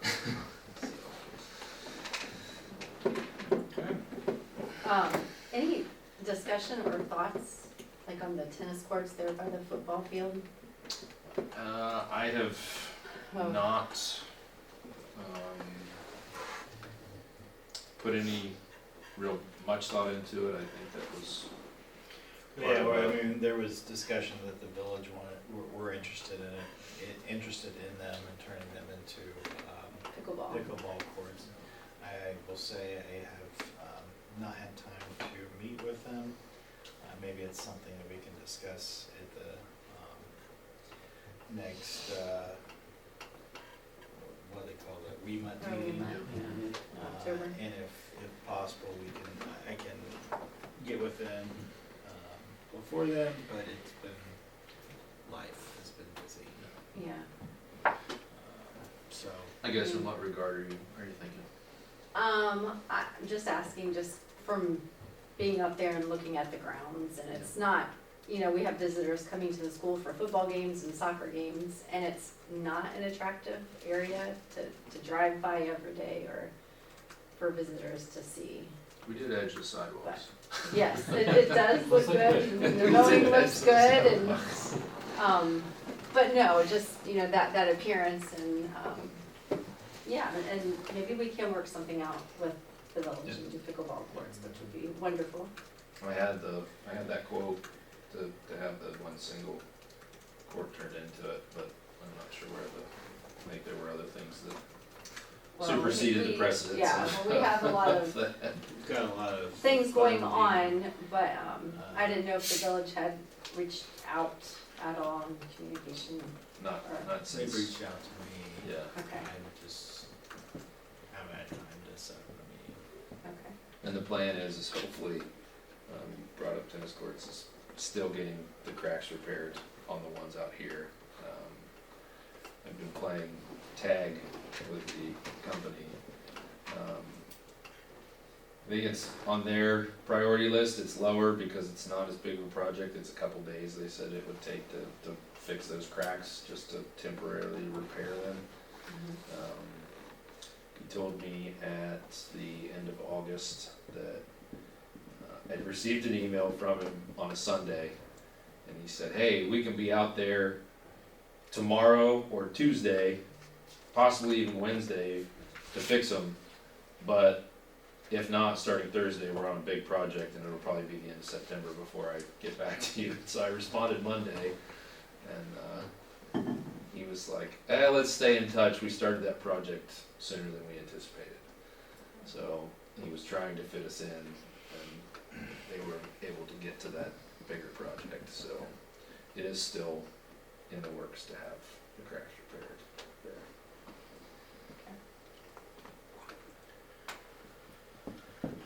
Any discussion or thoughts, like on the tennis courts there by the football field? I have Oh. not put any real much thought into it. I think that was Yeah, well, I mean, there was discussion that the village were interested in it, interested in them and turning them into Pickleball. pickleball courts. I will say I have not had time to meet with them. Maybe it's something that we can discuss at the next, what do they call it, WEMUT meeting. October. And if possible, I can get with them before then, but it's been, life has been busy. Yeah. So, I guess in what regard are you thinking? I'm just asking, just from being up there and looking at the grounds, and it's not, we have visitors coming to the school for football games and soccer games, and it's not an attractive area to drive by every day or for visitors to see. We did edge the sidewalks. Yes, it does look good, and the mowing looks good, and, but no, just, that appearance, and, yeah, and maybe we can work something out with the village and do pickleball courts, which would be wonderful. I had that quote to have the one single court turned into it, but I'm not sure I think there were other things that Well, superseded the we- precedence. Yeah, well, we have a lot of We've got a lot of. things going fun on, but, I didn't know if the village had reached out at all in communication. Not They've since, reached out to me. yeah. Okay, I just haven't had time to set up a meeting. okay. And the plan is hopefully, you brought up tennis courts, is still getting the cracks repaired on the ones out here. I've been playing tag with the company. I think it's on their priority list, it's lower because it's not as big of a project, it's a couple days, they said it would take to fix those cracks, just to temporarily repair them. He told me at the end of August that I'd received an email from him on a Sunday, and he said, hey, we can be out there tomorrow or Tuesday, possibly even Wednesday, to fix them, but if not, starting Thursday, we're on a big project, and it'll probably be the end of September before I get back to you. So I responded Monday, and he was like, let's stay in touch. We started that project sooner than we anticipated. So he was trying to fit us in, and they were able to get to that bigger project. So it is still in the works to have the cracks repaired there.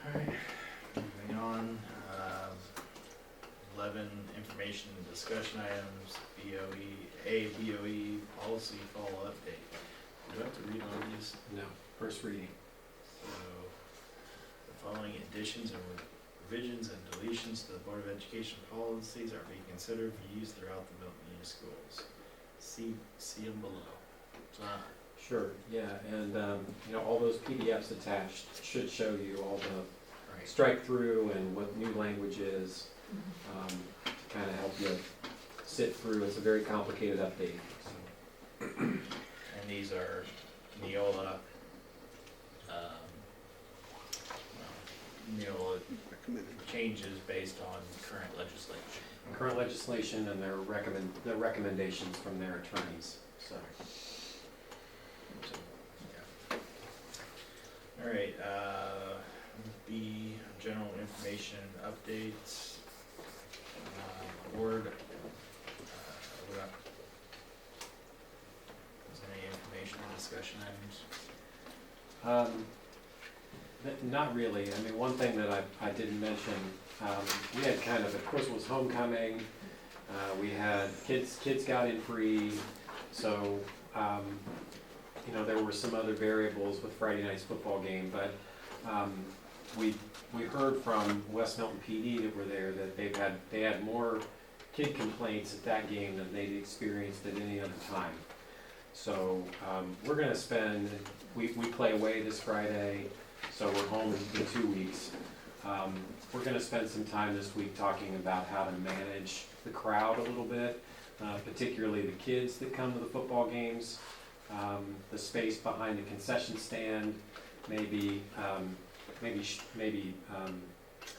Alright, moving on, 11 information and discussion items, BOE policy fall update. Do I have to read all these? No, first reading. So, the following additions and revisions and deletions to the Board of Education policies are being considered for use throughout the Milton-Union schools. See them below. John? Sure, yeah, and, all those PDFs attached should show you all the Right. strike through and what new language is, to kind of help you sit through. It's a very complicated update, so. And these are Neola, Neola changes based on current legislation. Current legislation and their recommendations from their attorneys, so. All right, B, general information updates. Board, we got, is there any information or discussion items? Not really. I mean, one thing that I didn't mention, we had kind of course, it was homecoming. We had kids got in free, so, there were some other variables with Friday night's football game, but we heard from West Milton PD that were there that they had more kid complaints at that game than they'd experienced at any other time. So we're gonna we play away this Friday, so we're home in 2 weeks. We're gonna spend some time this week talking about how to manage the crowd a little bit, particularly the kids that come to the football games. The space behind the concession stand, maybe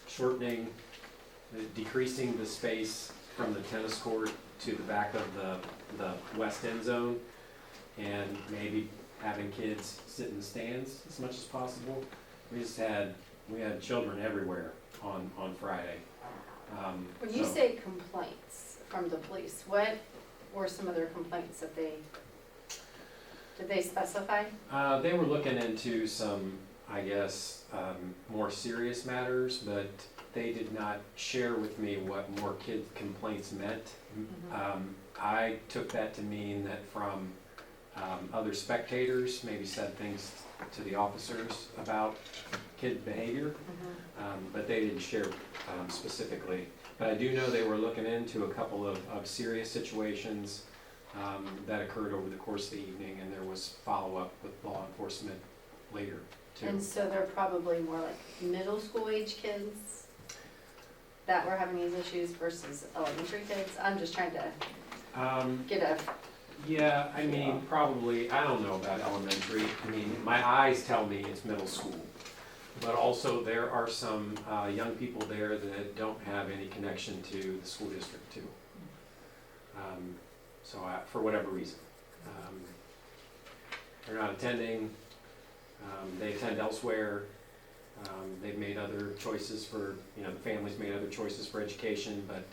shortening, decreasing the space from the tennis court to the back of the west end zone, and maybe having kids sit in the stands as much as possible. We had children everywhere on Friday. When you so- say complaints from the police, what were some of their complaints that did they specify? They were looking into some, I guess, more serious matters, but they did not share with me what more kid complaints meant. I took that to mean that from other spectators, maybe said things to the officers about kid behavior, but they didn't share specifically. But I do know they were looking into a couple of serious situations that occurred over the course of the evening, and there was follow-up with law enforcement later, too. And so they're probably more like middle school age kids that were having these issues versus elementary kids? I'm just trying to get a, Yeah, I mean, probably, I don't know about elementary. I mean, my eyes tell me it's middle school. But also, there are some young people there that don't have any connection to the school district, too. For whatever reason. They're not attending, they attend elsewhere. They've made other choices for, the family's made other choices for education, but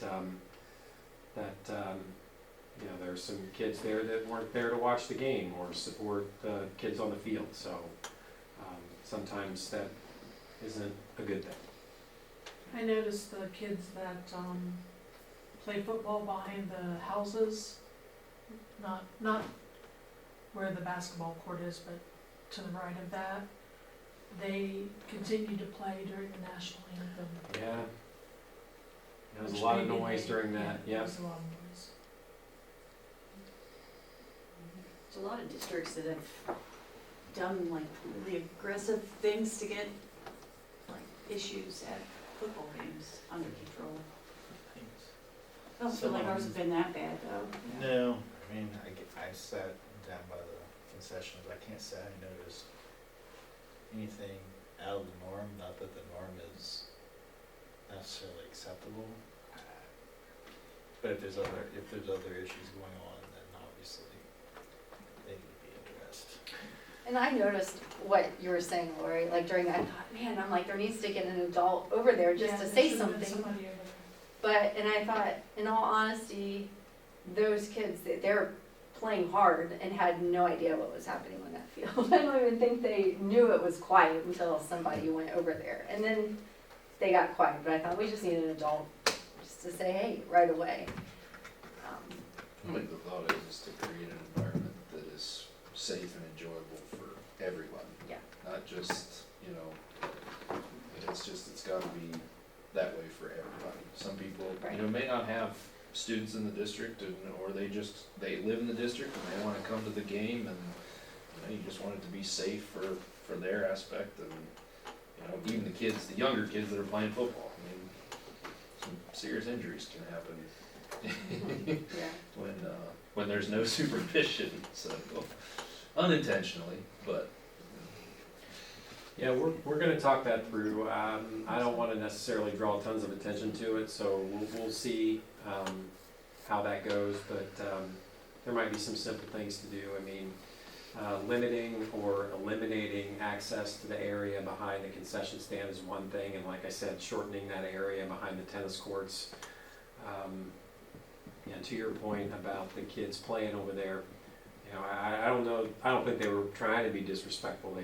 there's some kids there that weren't there to watch the game or support the kids on the field, so sometimes that isn't a good thing. I noticed the kids that play football behind the houses, not where the basketball court is, but to the right of that, they continue to play during the national anthem. Yeah. There was a which lot of maybe noise they- during that, yeah. yeah. There was a lot of noise. There's a lot of districts that have done like really aggressive things to get like issues at football games under control. I don't feel like ours has been that bad though. No, I mean, I sat down by the concessions, I can't say I noticed anything out of the norm, not that the norm is necessarily acceptable. But if there's other issues going on, then obviously they need to be addressed. and I noticed what you were saying, Lori, like during that, I thought, man, I'm like, there needs to get an adult over there just Yeah, to there say should have been something. somebody over there. But, and I thought, in all honesty, those kids, they're playing hard and had no idea what was happening on that field. I don't even think they knew it was quiet until somebody went over there. And then they got quiet, but I thought we just need an adult just to say, hey, right away. I think the thought is just to create an environment that is safe and enjoyable for everyone. Yeah. Not just, it's gotta be that way for everybody. Some people, Right. may not have students in the district or they live in the district and they wanna come to the game and, you just want it to be safe for their aspect and, even the younger kids that are playing football. I mean, some serious injuries can happen Yeah. when there's no supervision, so unintentionally, but. Yeah, we're gonna talk that through. I don't wanna necessarily draw tons of attention to it, so we'll see, how that goes, but, there might be some simple things to do. I mean, limiting or eliminating access to the area behind the concession stand is one thing, and like I said, shortening that area behind the tennis courts. To your point about the kids playing over there, I don't know, I don't think they were trying to be disrespectful,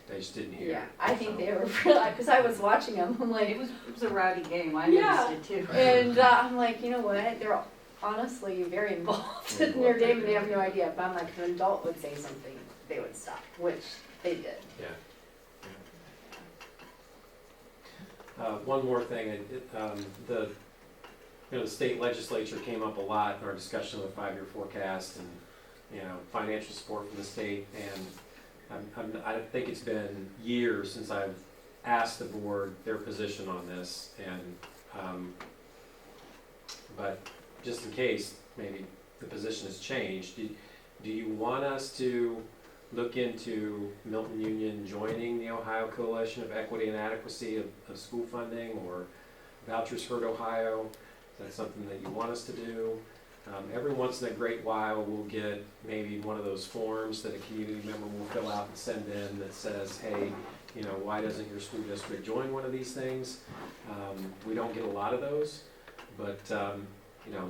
they just didn't hear. Yeah, I think they were really, because I was watching them, I'm like, It was a rowdy game, I Yeah. noticed it too. and I'm like, you know what, they're honestly very involved in their game and they have no idea, but I'm like, if an adult would say something, they would stop, which they did. Yeah. One more thing, the state legislature came up a lot in our discussion of the 5-year forecast and, financial support from the state, and I think it's been years since I've asked the board their position on this, and, but just in case, maybe the position has changed, do you want us to look into Milton-Union joining the Ohio Coalition of Equity and Adequacy of School Funding, or Vouchers for Ohio? Is that something that you want us to do? Every once in a great while, we'll get maybe one of those forms that a community member will fill out and send in that says, hey, why doesn't your school district join one of these things? We don't get a lot of those, but,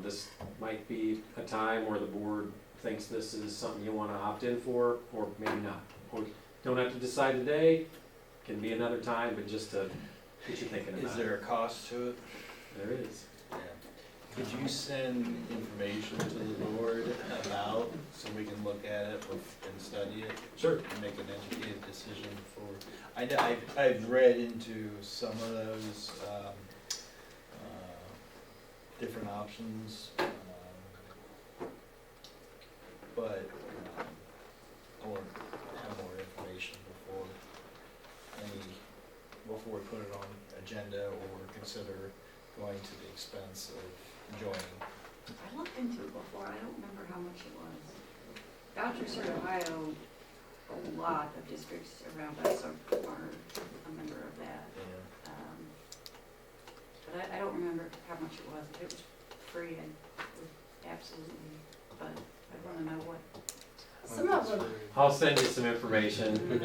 this might be a time where the board thinks this is something you want to opt in for, or maybe not. Or don't have to decide today, can be another time, but just to get you thinking about it. Is there a cost to it? There is. Yeah. Could you send information to the board about, so we can look at it and study it? Sure. And make an educated decision for, I've read into some of those, different options, but, I want to have more information before we put it on agenda or consider going to the expense of joining. I looked into it before, I don't remember how much it was. Voucher Cert Ohio, a lot of districts around us are a member of that. But I don't remember how much it was. If it was free, I would absolutely, but I wanna know what. Some of them, I'll send you some information.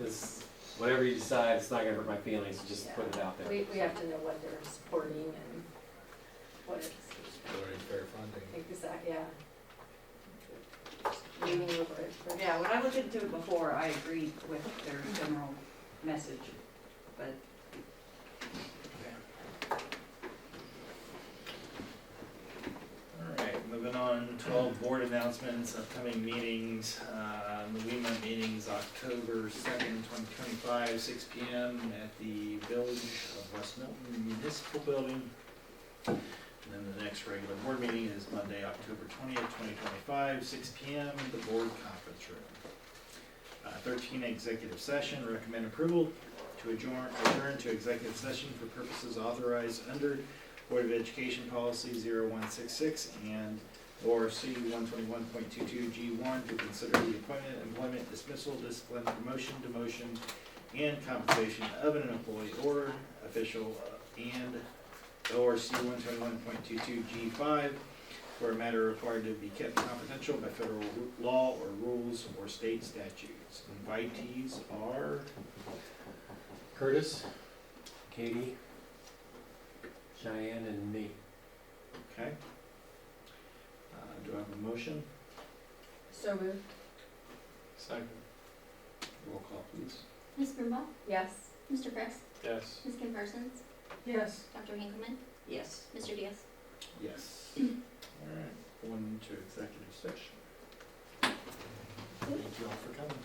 It's, whatever you decide, it's not gonna hurt my feelings, just put it out there. we have to know what they're supporting and what it's, Or fair funding. exactly, yeah. Leaning over it. but- Yeah, when I looked into it before, I agreed with their general message, but Alright, moving on, 12 board announcements, upcoming meetings, Movement meetings, October 2nd, 2025, 6 p.m. at the Village of West Milton Municipal Building. And then the next regular board meeting is Monday, October 20th, 2025, 6 p.m. in the board conference room. 13, executive session, recommend approval to adjourn to executive session for purposes authorized under Board of Education Policy 0166 and ORC 121.22G1 to consider the appointment, employment, dismissal, discipline, promotion, demotion, and compensation of an employee or official and ORC 121.22G5 for a matter required to be kept confidential by federal law or rules or state statutes. Invitees are Curtis, Katie, Cheyenne, and me. okay. Do I have a motion? So moved, Second. Roll call, please. Ms. Brumbaugh? yes. Mr. Press? Yes. Ms. Kim Parsons? Yes. Dr. Hinkleman? yes. Mr. Diaz? Yes. All right, going into executive session. Thank you all for coming.